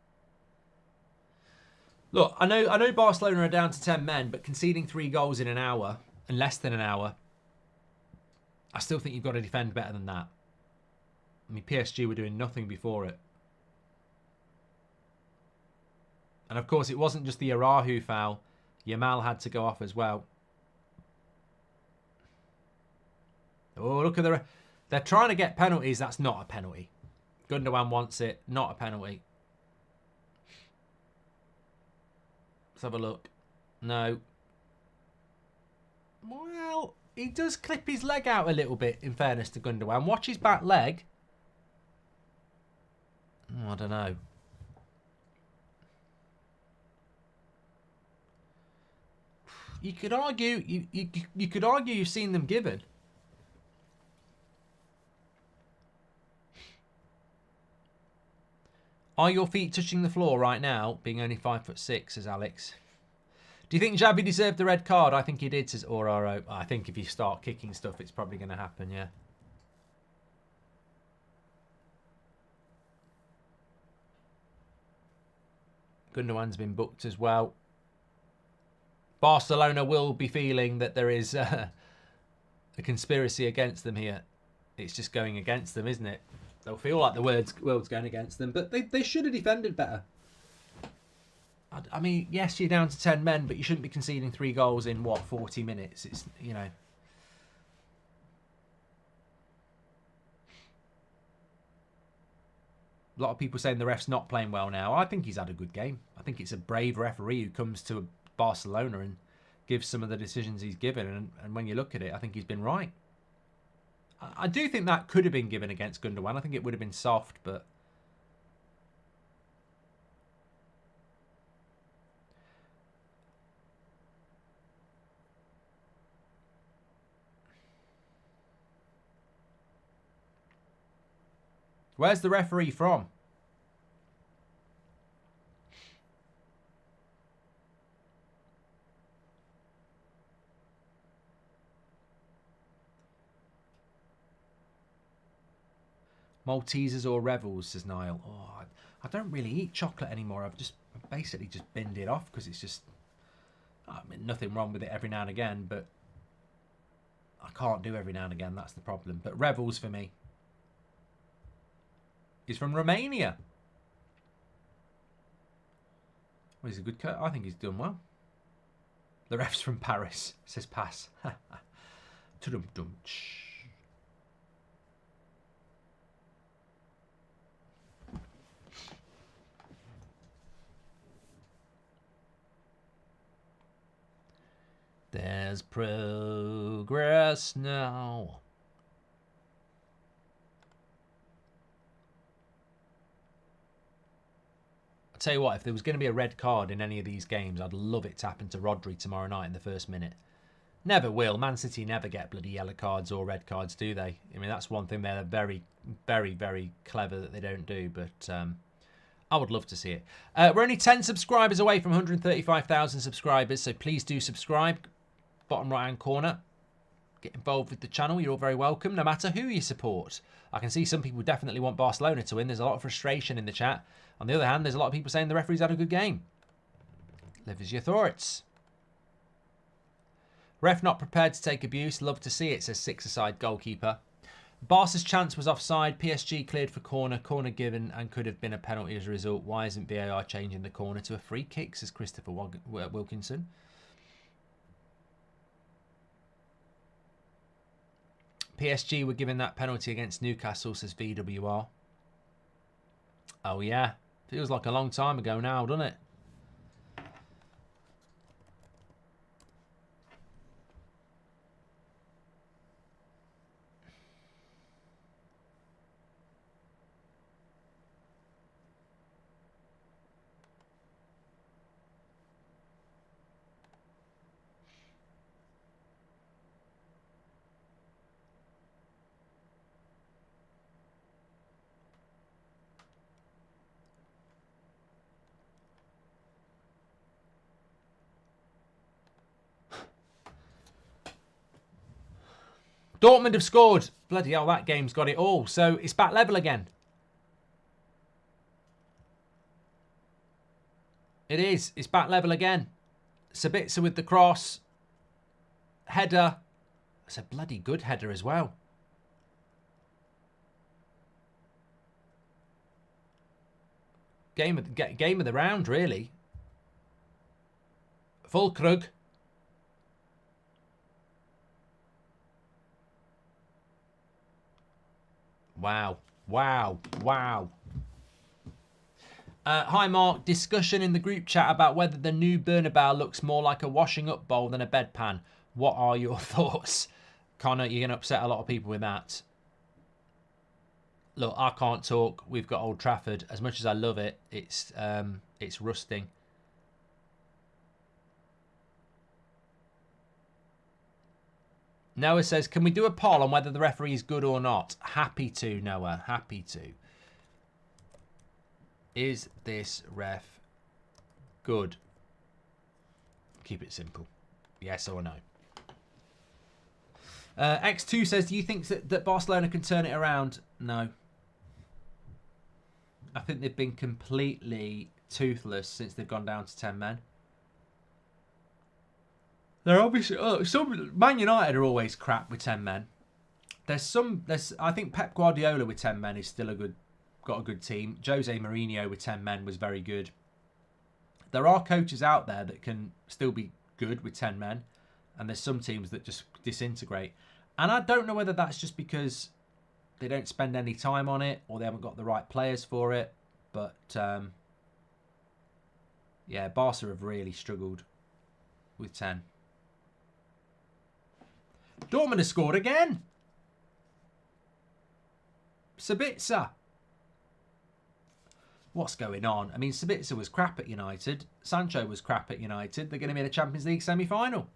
Look, I know Barcelona are down to 10 men, but conceding 3 goals in an hour, and less than an hour, I still think you've got to defend better than that. I mean, PSG were doing nothing before it. And of course, it wasn't just the Arahu foul. Yamal had to go off as well. Oh, look at they're trying to get penalties. That's not a penalty. Gundogan wants it. Not a penalty. Let's have a look. No. Well, he does clip his leg out a little bit, in fairness to Gundogan. Watch his back leg. Oh, I don't know. You could argue you could argue you've seen them given. Are your feet touching the floor right now, being only 5'6", says Alex? Do you think Xavi deserved the red card? I think he did, says Oraro. I think if you start kicking stuff, it's probably going to happen, yeah. Gundogan's been booked as well. Barcelona will be feeling that there is a conspiracy against them here. It's just going against them, isn't it? They'll feel like the world's going against them, but they should have defended better. I mean, yes, you're down to 10 men, but you shouldn't be conceding 3 goals in, what, 40 minutes? It's, you know. A lot of people saying the ref's not playing well now. I think he's had a good game. I think it's a brave referee who comes to Barcelona and gives some of the decisions he's given. And when you look at it, I think he's been right. I do think that could have been given against Gundogan. I think it would have been soft, but... Where's the referee from? Maltesers or Revels, says Niall. Oh, I don't really eat chocolate anymore. I've basically just binned it off because it's just... I mean, nothing wrong with it every now and again, but I can't do every now and again. That's the problem. But Revels for me. He's from Romania. Well, he's a good cut. I think he's done well. The ref's from Paris, says Pass. Tudum-dum. There's progress now. I'll tell you what, if there was going to be a red card in any of these games, I'd love it to happen to Rodri tomorrow night in the first minute. Never will. Man City never get bloody yellow cards or red cards, do they? I mean, that's one thing they're very, very, very clever that they don't do, but I would love to see it. We're only 10 subscribers away from 135,000 subscribers, so please do subscribe. Bottom right-hand corner. Get involved with the channel. You're all very welcome, no matter who you support. I can see some people definitely want Barcelona to win. There's a lot of frustration in the chat. On the other hand, there's a lot of people saying the referee's had a good game. Live as your thoughts. Ref not prepared to take abuse. Love to see it, says six-a-side goalkeeper. Barca's chance was offside. PSG cleared for corner. Corner given and could have been a penalty as a result. Why isn't VAR changing the corner to a free kick, says Christopher Wilkinson. PSG were given that penalty against Newcastle, says VWR. Oh, yeah. Feels like a long time ago now, doesn't it? Dortmund have scored. Bloody hell, that game's got it all. So it's back level again. It is. It's back level again. Sabitzer with the cross. Header. It's a bloody good header as well. Game of the round, really. Fulkrug. Wow. Wow. Wow. Hi, Mark. Discussion in the group chat about whether the new Bernabeu looks more like a washing up bowl than a bedpan. What are your thoughts? Connor, you're going to upset a lot of people with that. Look, I can't talk. We've got Old Trafford. As much as I love it, it's rusting. Noah says, can we do a poll on whether the referee is good or not? Happy to, Noah. Happy to. Is this ref good? Keep it simple. Yes or no. X2 says, do you think that Barcelona can turn it around? No. I think they've been completely toothless since they've gone down to 10 men. They're obviously Man United are always crap with 10 men. I think Pep Guardiola with 10 men is still got a good team. Jose Mourinho with 10 men was very good. There are coaches out there that can still be good with 10 men, and there's some teams that just disintegrate. And I don't know whether that's just because they don't spend any time on it or they haven't got the right players for it. But yeah, Barca have really struggled with 10. Dortmund has scored again. Sabitzer. What's going on? I mean, Sabitzer was crap at United. Sancho was crap at United. They're going to be in a Champions League semi-final.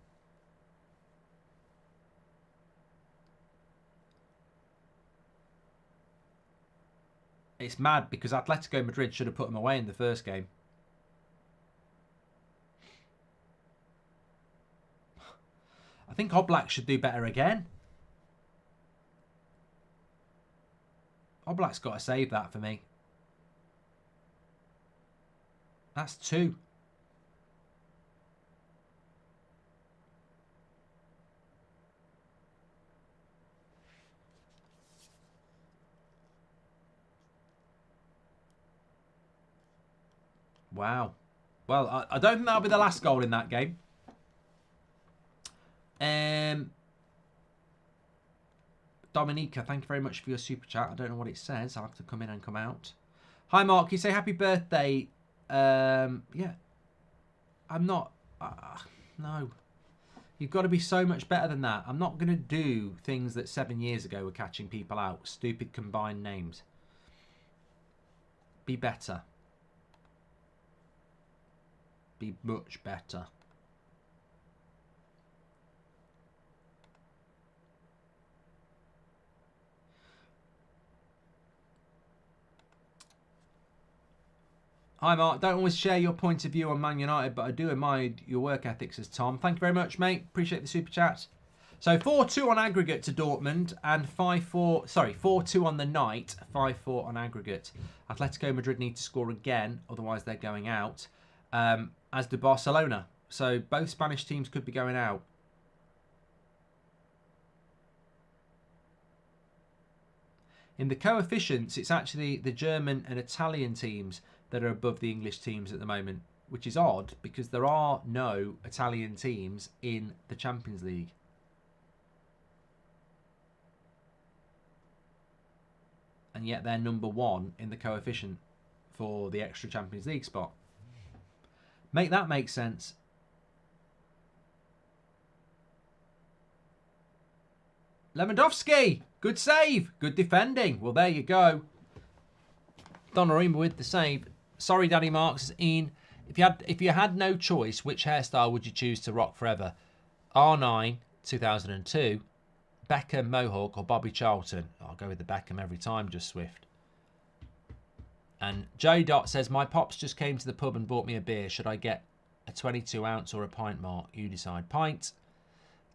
It's mad because Atletico Madrid should have put them away in the first game. I think Oblak should do better again. Oblak's got to save that for me. That's 2. Wow. Well, I don't think that'll be the last goal in that game. Dominica, thank you very much for your super chat. I don't know what it says. I'll have to come in and come out. Hi, Mark. You say happy birthday. Yeah. I'm not. No. You've got to be so much better than that. I'm not going to do things that 7 years ago were catching people out. Stupid combined names. Be better. Be much better. Hi, Mark. Don't always share your point of view on Man United, but I do admire your work ethics, as Tom. Thank you very much, mate. Appreciate the super chat. So 4-2 on aggregate to Dortmund and 5-4. Sorry, 4-2 on the night, 5-4 on aggregate. Atletico Madrid need to score again, otherwise they're going out. As do Barcelona. So both Spanish teams could be going out. In the coefficients, it's actually the German and Italian teams that are above the English teams at the moment, which is odd because there are no Italian teams in the Champions League. And yet they're number 1 in the coefficient for the extra Champions League spot. Make that make sense. Lewandowski, good save, good defending. Well, there you go. Donnarumma with the save. Sorry, Daddy Marks. Ian, if you had no choice, which hairstyle would you choose to rock forever? R9, 2002, Beckham, Mohawk, or Bobby Charlton? I'll go with the Beckham every time, just Swift. And J Dot says, my pops just came to the pub and bought me a beer. Should I get a 22 ounce or a pint, Mark? You decide. Pint.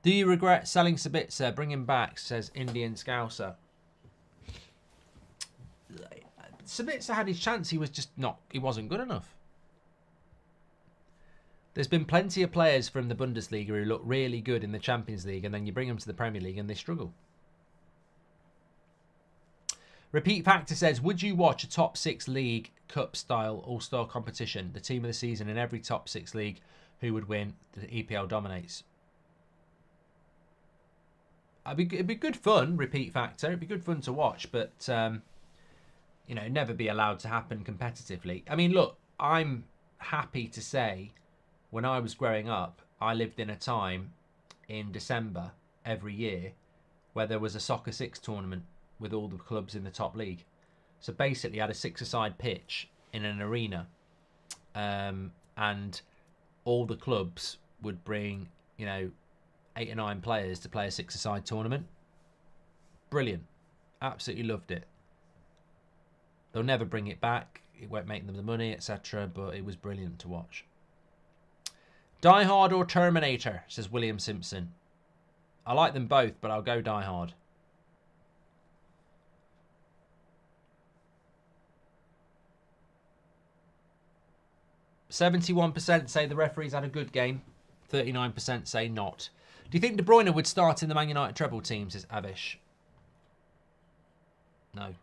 Do you regret selling Sabitzer? Bring him back, says Indian Scouser. Sabitzer had his chance. He wasn't good enough. There's been plenty of players from the Bundesliga who look really good in the Champions League, and then you bring them to the Premier League and they struggle. Repeat Factor says, would you watch a top 6 league cup style all-star competition? The team of the season in every top 6 league, who would win? The EPL dominates. It'd be good fun, Repeat Factor. It'd be good fun to watch, but you know, never be allowed to happen competitively. I mean, look, I'm happy to say when I was growing up, I lived in a time in December every year where there was a Soccer 6 tournament with all the clubs in the top league. So basically, I had a 6-a-side pitch in an arena, and all the clubs would bring, you know, 8 or 9 players to play a 6-a-side tournament. Brilliant. Absolutely loved it. They'll never bring it back. It won't make them the money, etc. But it was brilliant to watch. Die Hard or Terminator, says William Simpson. I like them both, but I'll go Die Hard. %71% say the referees had a good game. 39% say not. Do you think De Bruyne would start in the Man United treble team, says Avish? No.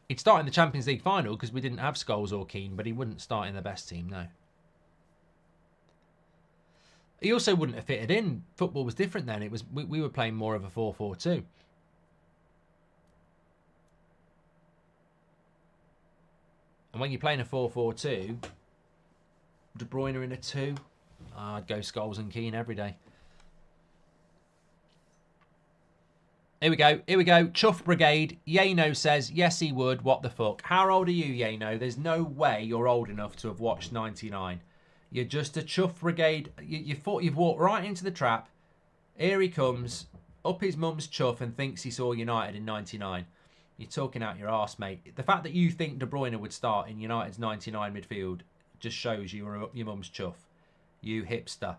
He'd start in the Champions League final because we didn't have Scholes or Keane, but he wouldn't start in the best team, no. He also wouldn't have fitted in. Football was different then. It was we were playing more of a 4-4-2. And when you're playing a 4-4-2, De Bruyne in a 2, I'd go Scholes and Keane every day. Here we go. Here we go. Chuff Brigade. Yano says, yes, he would. What the fuck? How old are you, Yano? There's no way you're old enough to have watched 99. You're just a Chuff Brigade. You've walked right into the trap. Here he comes, up his mum's chuff and thinks he saw United in 99. You're talking out your arse, mate. The fact that you think De Bruyne would start in United's 99 midfield just shows you were up your mum's chuff. You hipster.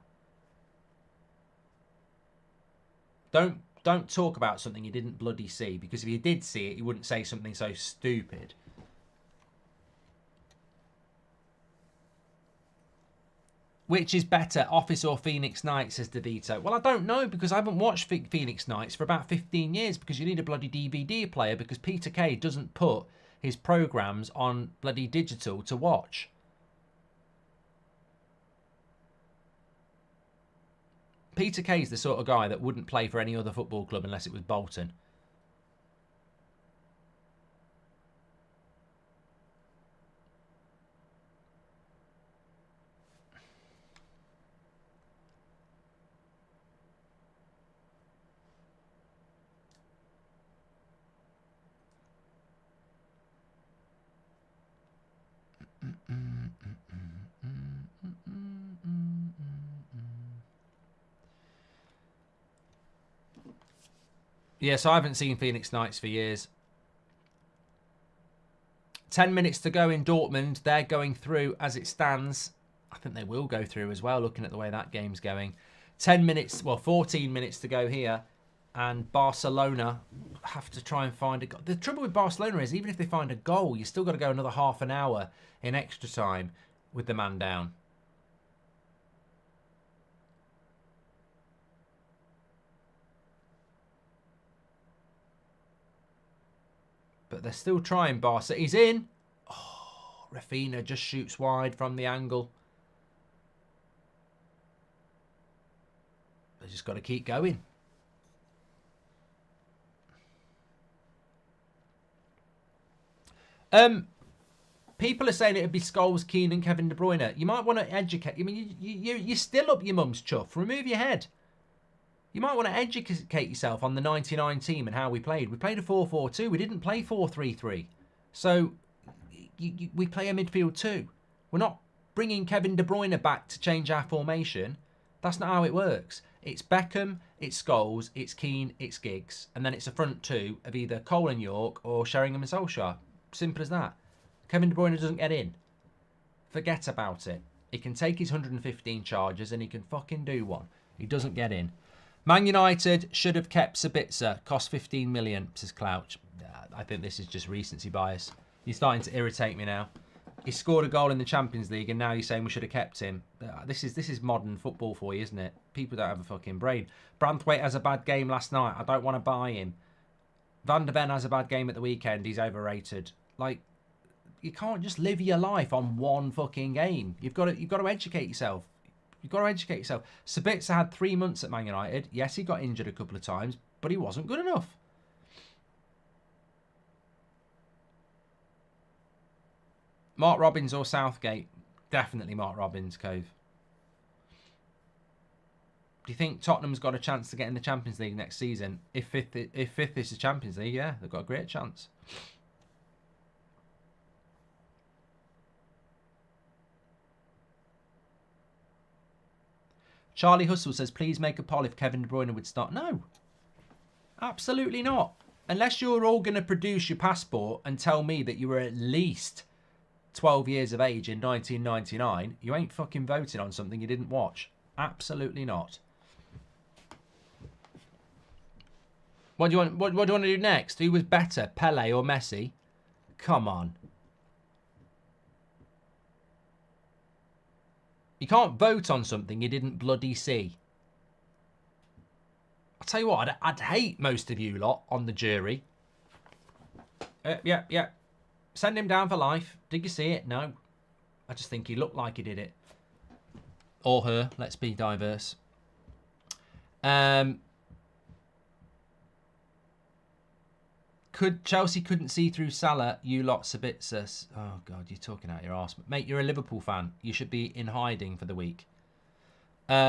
Don't talk about something you didn't bloody see, because if you did see it, you wouldn't say something so stupid. Which is better, Office or Phoenix Nights, says DeVito. Well, I don't know, because I haven't watched Phoenix Nights for about 15 years, because you need a bloody DVD player, because Peter Kay doesn't put his programmes on bloody digital to watch. Peter Kay's the sort of guy that wouldn't play for any other football club unless it was Bolton. Yeah, so I haven't seen Phoenix Nights for years. 10 minutes to go in Dortmund. They're going through as it stands. I think they will go through as well, looking at the way that game's going. 10 minutes, well, 14 minutes to go here. And Barcelona have to try and find a goal. The trouble with Barcelona is, even if they find a goal, you still got to go another half an hour in extra time with the man down. But they're still trying, Barca. He's in. Oh, Rafinha just shoots wide from the angle. They just got to keep going. People are saying it would be Scholes, Keane and Kevin De Bruyne. You might want to educate. I mean, you're still up your mum's chuff. Remove your head. You might want to educate yourself on the 99 team and how we played. We played a 4-4-2. We didn't play 4-3-3. So we play a midfield 2. We're not bringing Kevin De Bruyne back to change our formation. That's not how it works. It's Beckham, it's Scholes, it's Keane, it's Giggs. And then it's a front 2 of either Cole and York or Sheringham and Solskjaer. Simple as that. Kevin De Bruyne doesn't get in. Forget about it. He can take his 115 charges and he can fucking do one. He doesn't get in. Man United should have kept Sabitzer. Cost 15 million, says Clouch. I think this is just recency bias. You're starting to irritate me now. He scored a goal in the Champions League and now you're saying we should have kept him. This is modern football for you, isn't it? People don't have a fucking brain. Branthwaite has a bad game last night. I don't want to buy him. Van der Ven has a bad game at the weekend. He's overrated. Like, you can't just live your life on one fucking game. You've got to educate yourself. You've got to educate yourself. Sabitzer had 3 months at Man United. Yes, he got injured a couple of times, but he wasn't good enough. Mark Robbins or Southgate? Definitely Mark Robbins, Cove. Do you think Tottenham's got a chance to get in the Champions League next season? If fifth is the Champions League, yeah, they've got a great chance. Charlie Hustle says, please make a poll if Kevin De Bruyne would start. No, absolutely not. Unless you're all going to produce your passport and tell me that you were at least 12 years of age in 1999, you ain't fucking voting on something you didn't watch. Absolutely not. What do you want? What do you want to do next? Who was better, Pele or Messi? Come on. You can't vote on something you didn't bloody see. I'll tell you what, I'd hate most of you lot on the jury. Yeah. Send him down for life. Did you see it? No. I just think he looked like he did it. Or her. Let's be diverse. Chelsea couldn't see through Salah, you lot Sabitzer. Oh, God, you're talking out your arse. Mate, you're a Liverpool fan. You should be in hiding for the week.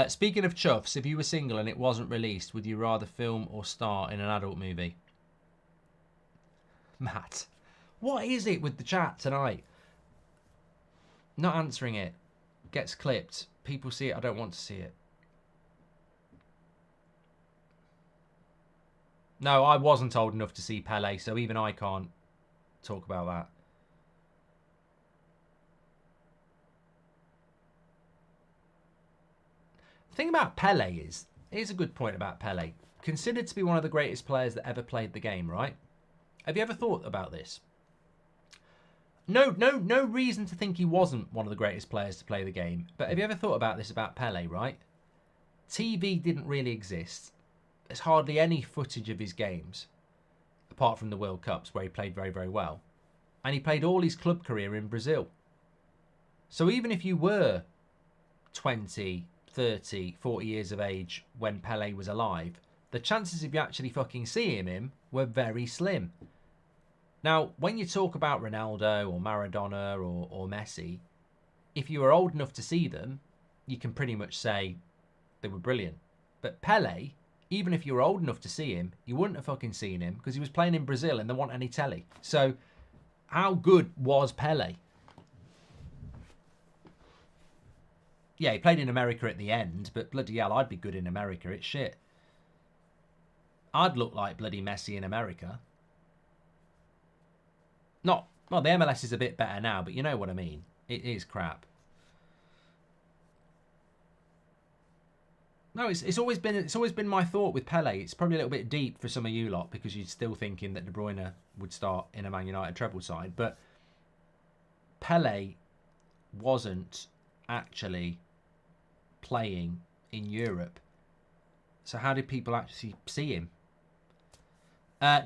Speaking of chuffs, if you were single and it wasn't released, would you rather film or star in an adult movie? Matt, what is it with the chat tonight? Not answering it. Gets clipped. People see it, I don't want to see it. No, I wasn't old enough to see Pele, so even I can't talk about that. The thing about Pele is, here's a good point about Pele. Considered to be one of the greatest players that ever played the game, right? Have you ever thought about this? No reason to think he wasn't one of the greatest players to play the game. But have you ever thought about this about Pele, right? TV didn't really exist. There's hardly any footage of his games, apart from the World Cups where he played very, very well. And he played all his club career in Brazil. So even if you were 20, 30, 40 years of age when Pele was alive, the chances of you actually fucking seeing him were very slim. Now, when you talk about Ronaldo or Maradona or Messi, if you were old enough to see them, you can pretty much say they were brilliant. But Pele, even if you were old enough to see him, you wouldn't have fucking seen him because he was playing in Brazil and there wasn't any telly. So, how good was Pele? Yeah, he played in America at the end, but bloody hell, I'd be good in America. It's shit. I'd look like bloody Messi in America. Well, the MLS is a bit better now, but you know what I mean. It is crap. No, it's always been my thought with Pele. It's probably a little bit deep for some of you lot because you're still thinking that De Bruyne would start in a Man United treble side, but Pele wasn't actually playing in Europe. So how did people actually see him?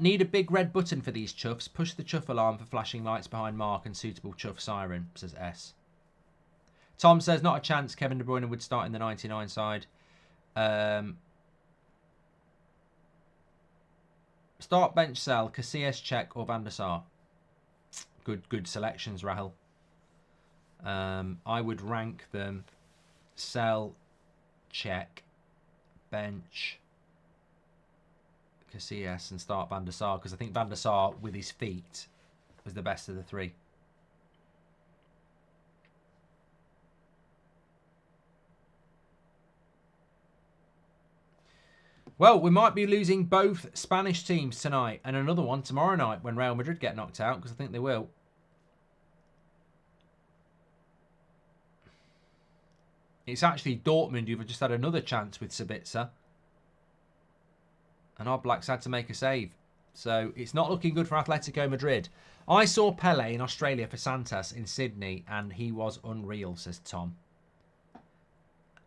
Need a big red button for these chuffs. Push the chuff alarm for flashing lights behind Mark and suitable chuff siren, says S. Tom says, not a chance Kevin De Bruyne would start in the 99 side. Start, bench, sell, Casillas, check, or Van der Sar. Good selections, Rahul. I would rank them sell, check, bench, Casillas, and start Van der Sar, because I think Van der Sar with his feet was the best of the three. Well, we might be losing both Spanish teams tonight and another one tomorrow night when Real Madrid get knocked out, because I think they will. It's actually Dortmund who've just had another chance with Sabitzer. And our Blacks had to make a save. So it's not looking good for Atletico Madrid. I saw Pele in Australia for Santos in Sydney and he was unreal, says Tom.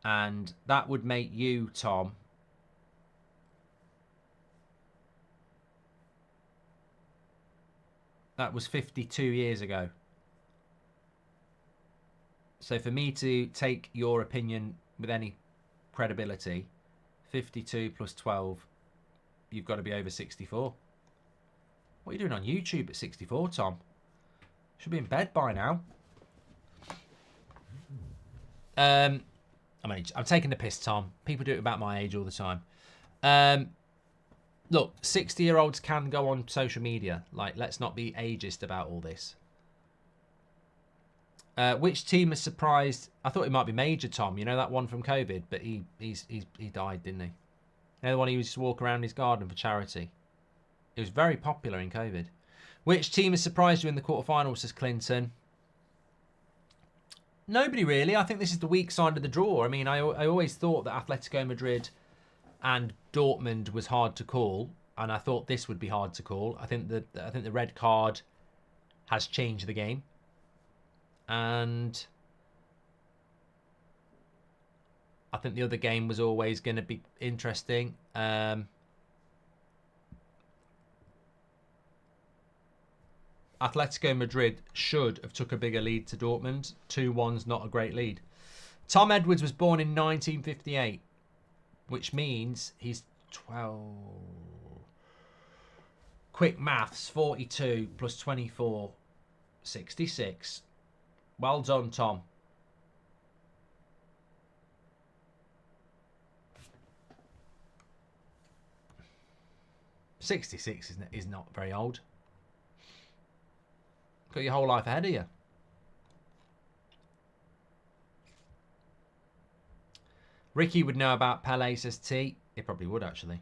And that would make you, Tom, that was 52 years ago. So for me to take your opinion with any credibility, 52 plus 12, you've got to be over 64. What are you doing on YouTube at 64, Tom? Should be in bed by now. I'm taking the piss, Tom. People do it about my age all the time. Look, 60-year-olds can go on social media. Like, let's not be ageist about all this. Which team is surprised? I thought it might be Major Tom. You know that one from COVID, but he died, didn't he? You know the one he used to walk around his garden for charity. It was very popular in COVID. Which team has surprised you in the quarterfinals? Says Clinton. Nobody really. I think this is the weak side of the draw. I mean, I always thought that Atletico Madrid and Dortmund was hard to call, and I thought this would be hard to call. I think the red card has changed the game, and I think the other game was always going to be interesting. Atletico Madrid should have took a bigger lead to Dortmund. 2-1's not a great lead. Tom Edwards was born in 1958, which means he's 12. Quick maths, 42 plus 24, 66. Well done, Tom. $66 is not very old. Got your whole life ahead of you. Ricky would know about Pele, says T. He probably would, actually.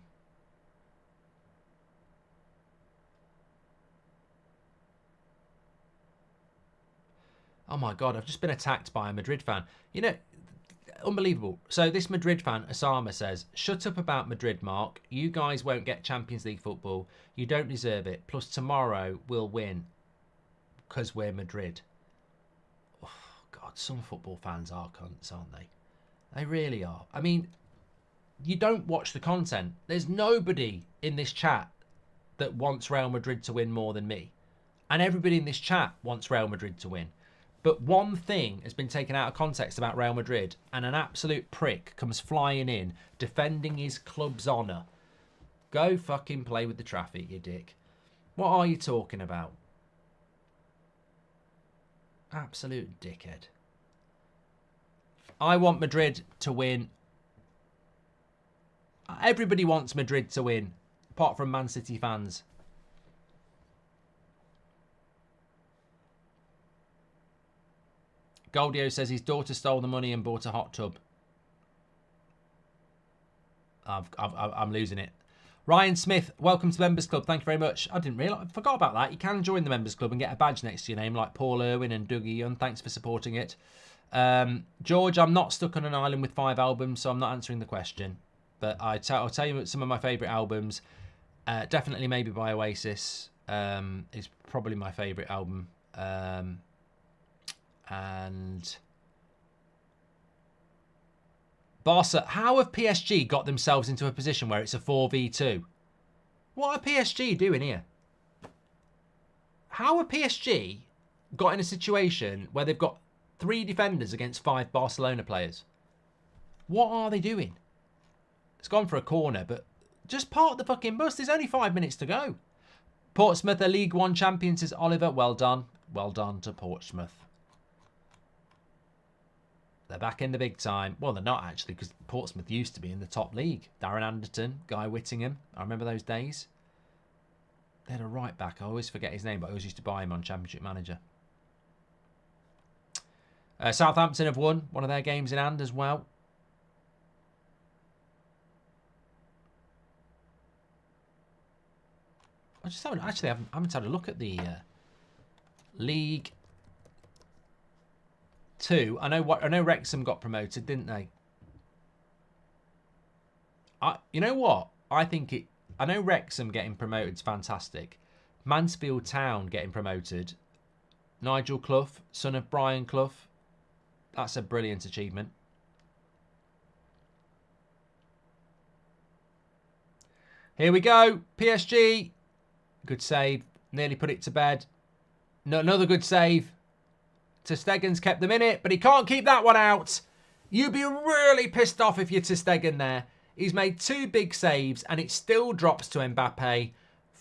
Oh my God, I've just been attacked by a Madrid fan. You know, unbelievable. So this Madrid fan, Osama, says, shut up about Madrid, Mark. You guys won't get Champions League football. You don't deserve it. Plus tomorrow we'll win. Because we're Madrid. Oh, God, some football fans are cunts, aren't they? They really are. I mean, you don't watch the content. There's nobody in this chat that wants Real Madrid to win more than me. And everybody in this chat wants Real Madrid to win. But one thing has been taken out of context about Real Madrid, and an absolute prick comes flying in, defending his club's honour. Go fucking play with the traffic, you dick. What are you talking about? Absolute dickhead. I want Madrid to win. Everybody wants Madrid to win, apart from Man City fans. Goldio says his daughter stole the money and bought a hot tub. I'm losing it. Ryan Smith, welcome to Members Club. Thank you very much. I didn't realise. I forgot about that. You can join the Members Club and get a badge next to your name, like Paul Irwin and Dougie Young. Thanks for supporting it. George, I'm not stuck on an island with 5 albums, so I'm not answering the question. But I'll tell you some of my favourite albums. Definitely Maybe by Oasis is probably my favourite album. And Barca, how have PSG got themselves into a position where it's a 4v2? What are PSG doing here? How have PSG got in a situation where they've got 3 defenders against 5 Barcelona players? What are they doing? It's gone for a corner, but just park the fucking bus. There's only 5 minutes to go. Portsmouth are League One champions, says Oliver. Well done. Well done to Portsmouth. They're back in the big time. Well, they're not actually, because Portsmouth used to be in the top league. Darren Anderton, Guy Whittingham. I remember those days. They had a right back. I always forget his name, but I always used to buy him on Championship Manager. Southampton have won one of their games in hand as well. I haven't had a look at the League 2. I know Wrexham got promoted, didn't they? You know what? I know Wrexham getting promoted is fantastic. Mansfield Town getting promoted. Nigel Clough, son of Brian Clough. That's a brilliant achievement. Here we go. PSG. Good save. Nearly put it to bed. No, another good save. Ter Stegen's kept them in it, but he can't keep that one out. You'd be really pissed off if you're Ter Stegen there. He's made 2 big saves, and it still drops to Mbappe.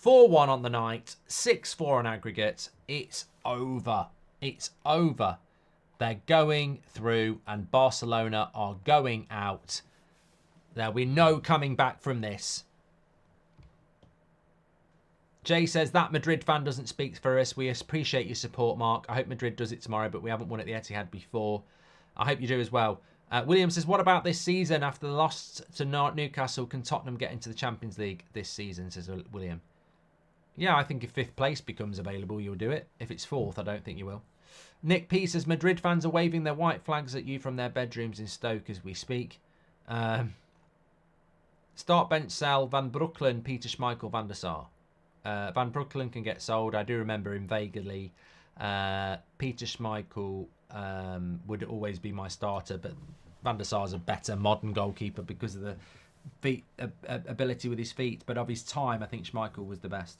4-1 on the night. 6-4 on aggregate. It's over. It's over. They're going through, and Barcelona are going out. There'll be no coming back from this. Jay says that Madrid fan doesn't speak for us. We appreciate your support, Mark. I hope Madrid does it tomorrow, but we haven't won at the Etihad before. I hope you do as well. William says, what about this season? After the loss to Newcastle, can Tottenham get into the Champions League this season, says William. Yeah, I think if 5th place becomes available, you'll do it. If it's 4th, I don't think you will. Nick P says, Madrid fans are waving their white flags at you from their bedrooms in Stoke as we speak. Start, bench, sell, Van Broekelen, Peter Schmeichel, Van der Sar. Van Broekelen can get sold. I do remember him vaguely. Peter Schmeichel would always be my starter, but Van der Sar's a better modern goalkeeper because of the feet ability with his feet. But of his time, I think Schmeichel was the best.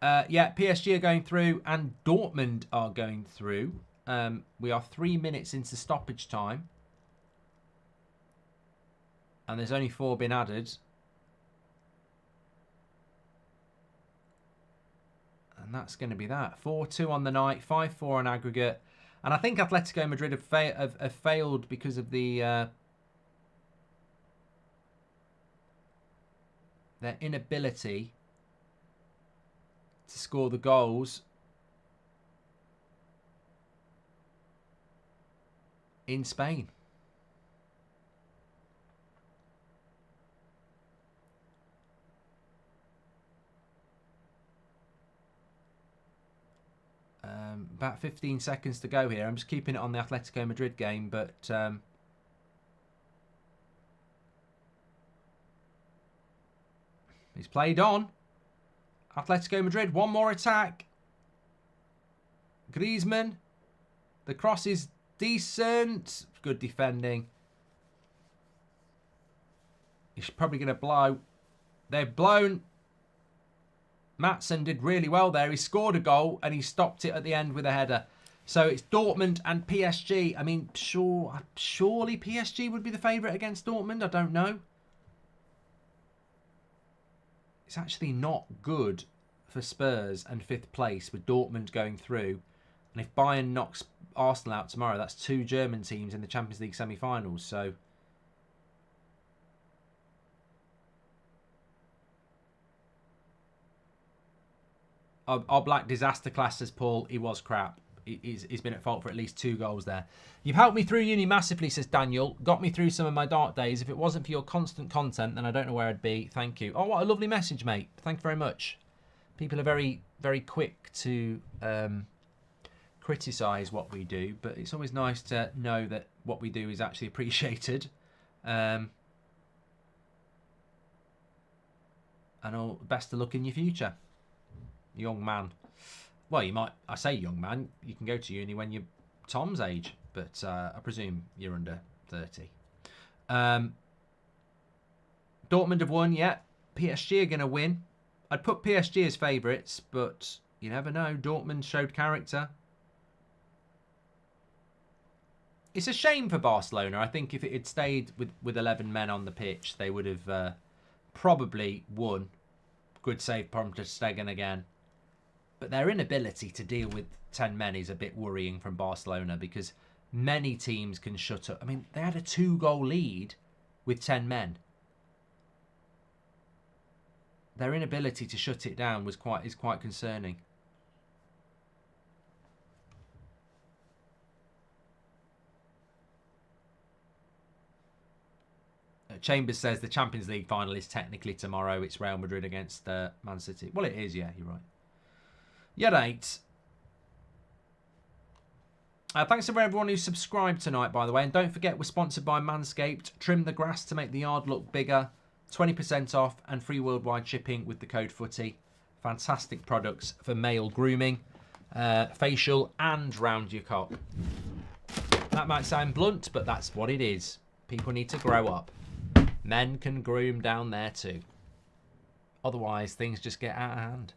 Yeah, PSG are going through and Dortmund are going through. We are 3 minutes into stoppage time. And there's only 4 been added. And that's going to be that. 4-2 on the night, 5-4 on aggregate. And I think Atletico Madrid have failed because of their inability to score the goals in Spain. About 15 seconds to go here. I'm just keeping it on the Atletico Madrid game, but he's played on. Atletico Madrid, one more attack. Griezmann. The cross is decent. Good defending. He's probably going to blow. They've blown. Maatsen did really well there. He scored a goal and he stopped it at the end with a header. So it's Dortmund and PSG. I mean, surely PSG would be the favourite against Dortmund. I don't know. It's actually not good for Spurs and 5th place with Dortmund going through. And if Bayern knocks Arsenal out tomorrow, that's 2 German teams in the Champions League semi-finals. So our black disaster class, says Paul, he was crap. He's been at fault for at least 2 goals there. You've helped me through uni massively, says Daniel. Got me through some of my dark days. If it wasn't for your constant content, then I don't know where I'd be. Thank you. Oh, what a lovely message, mate. Thank you very much. People are very, very quick to criticise what we do, but it's always nice to know that what we do is actually appreciated. And all best of luck in your future, young man. Well, you might, I say young man, you can go to uni when you're Tom's age, but I presume you're under 30. Dortmund have won, yeah. PSG are going to win. I'd put PSG as favourites, but you never know. Dortmund showed character. It's a shame for Barcelona. I think if it had stayed with 11 men on the pitch, they would have probably won. Good save from ter Stegen again. But their inability to deal with 10 men is a bit worrying from Barcelona because many teams can shut up. I mean, they had a 2-goal lead with 10 men. Their inability to shut it down is quite concerning. Chambers says the Champions League final is technically tomorrow. It's Real Madrid against Man City. Well, it is, yeah, you're right. Yeah, right. Thanks to everyone who subscribed tonight, by the way. And don't forget, we're sponsored by Manscaped. Trim the grass to make the yard look bigger. 20% off and free worldwide shipping with the code FOOTY. Fantastic products for male grooming, facial and round your cock. That might sound blunt, but that's what it is. People need to grow up. Men can groom down there too. Otherwise, things just get out of hand.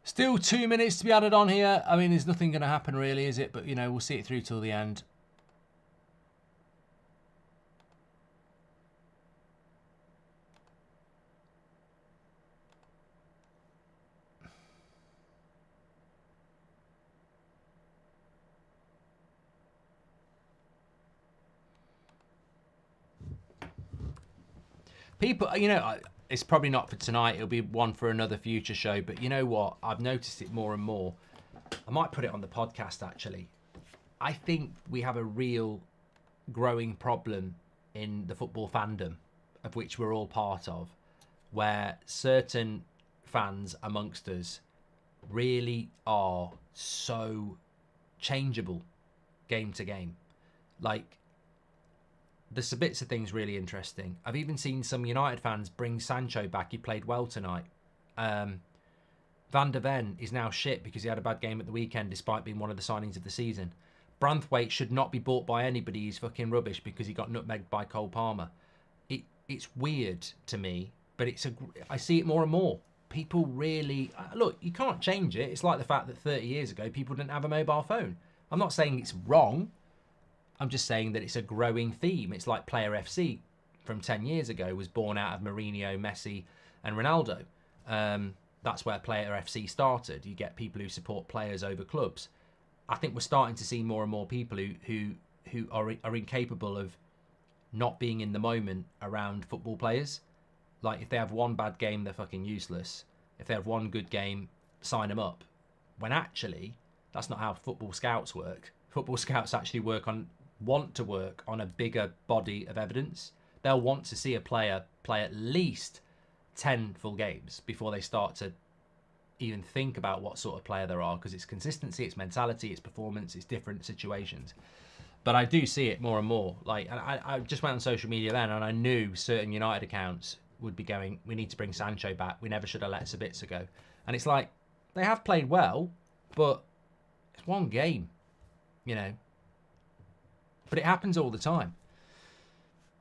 Still 2 minutes to be added on here. I mean, there's nothing going to happen really, is it? But, you know, we'll see it through till the end. People, you know, it's probably not for tonight. It'll be one for another future show. But you know what? I've noticed it more and more. I might put it on the podcast, actually. I think we have a real growing problem in the football fandom, of which we're all part of, where certain fans amongst us really are so changeable game to game. Like, there's some bits of things really interesting. I've even seen some United fans bring Sancho back. He played well tonight. Van der Ven is now shit because he had a bad game at the weekend despite being one of the signings of the season. Branthwaite should not be bought by anybody. He's fucking rubbish because he got nutmegged by Cole Palmer. It's weird to me, but I see it more and more. People really... Look, you can't change it. It's like the fact that 30 years ago people didn't have a mobile phone. I'm not saying it's wrong. I'm just saying that it's a growing theme. It's like Player FC from 10 years ago was born out of Mourinho, Messi and Ronaldo. That's where Player FC started. You get people who support players over clubs. I think we're starting to see more and more people who are incapable of not being in the moment around football players. Like, if they have one bad game, they're fucking useless. If they have one good game, sign them up. When actually, that's not how football scouts work. Football scouts actually want to work on a bigger body of evidence. They'll want to see a player play at least 10 full games before they start to even think about what sort of player there are, because it's consistency, it's mentality, it's performance, it's different situations. But I do see it more and more. Like, I just went on social media then and I knew certain United accounts would be going, we need to bring Sancho back. We never should have let Sabitzer go. And it's like, they have played well, but it's one game, you know. But it happens all the time.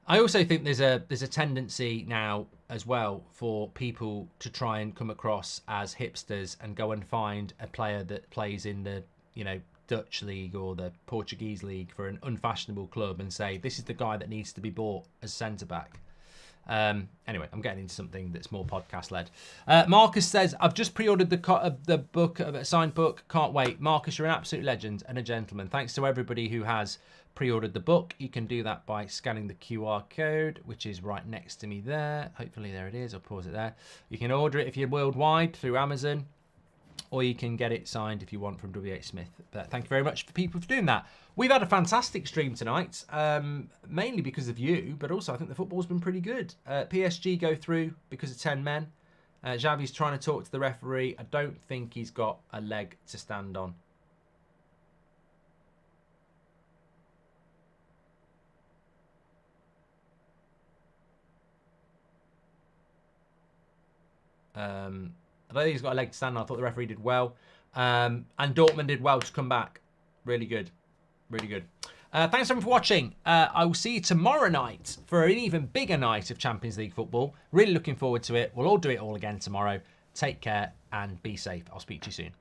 I also think there's a tendency now as well for people to try and come across as hipsters and go and find a player that plays in the, you know, Dutch league or the Portuguese league for an unfashionable club and say, this is the guy that needs to be bought as centre-back. Anyway, I'm getting into something that's more podcast-led. Marcus says, I've just pre-ordered the book, a signed book. Can't wait. Marcus, you're an absolute legend and a gentleman. Thanks to everybody who has pre-ordered the book. You can do that by scanning the QR code, which is right next to me there. Hopefully there it is. I'll pause it there. You can order it if you're worldwide through Amazon, or you can get it signed if you want from WH Smith. But thank you very much for people for doing that. We've had a fantastic stream tonight, mainly because of you, but also I think the football's been pretty good. PSG go through because of 10 men. Xavi's trying to talk to the referee. I don't think he's got a leg to stand on. I don't think he's got a leg to stand on. I thought the referee did well. And Dortmund did well to come back. Really good. Really good. Thanks everyone for watching. I will see you tomorrow night for an even bigger night of Champions League football. Really looking forward to it. We'll all do it all again tomorrow. Take care and be safe. I'll speak to you soon.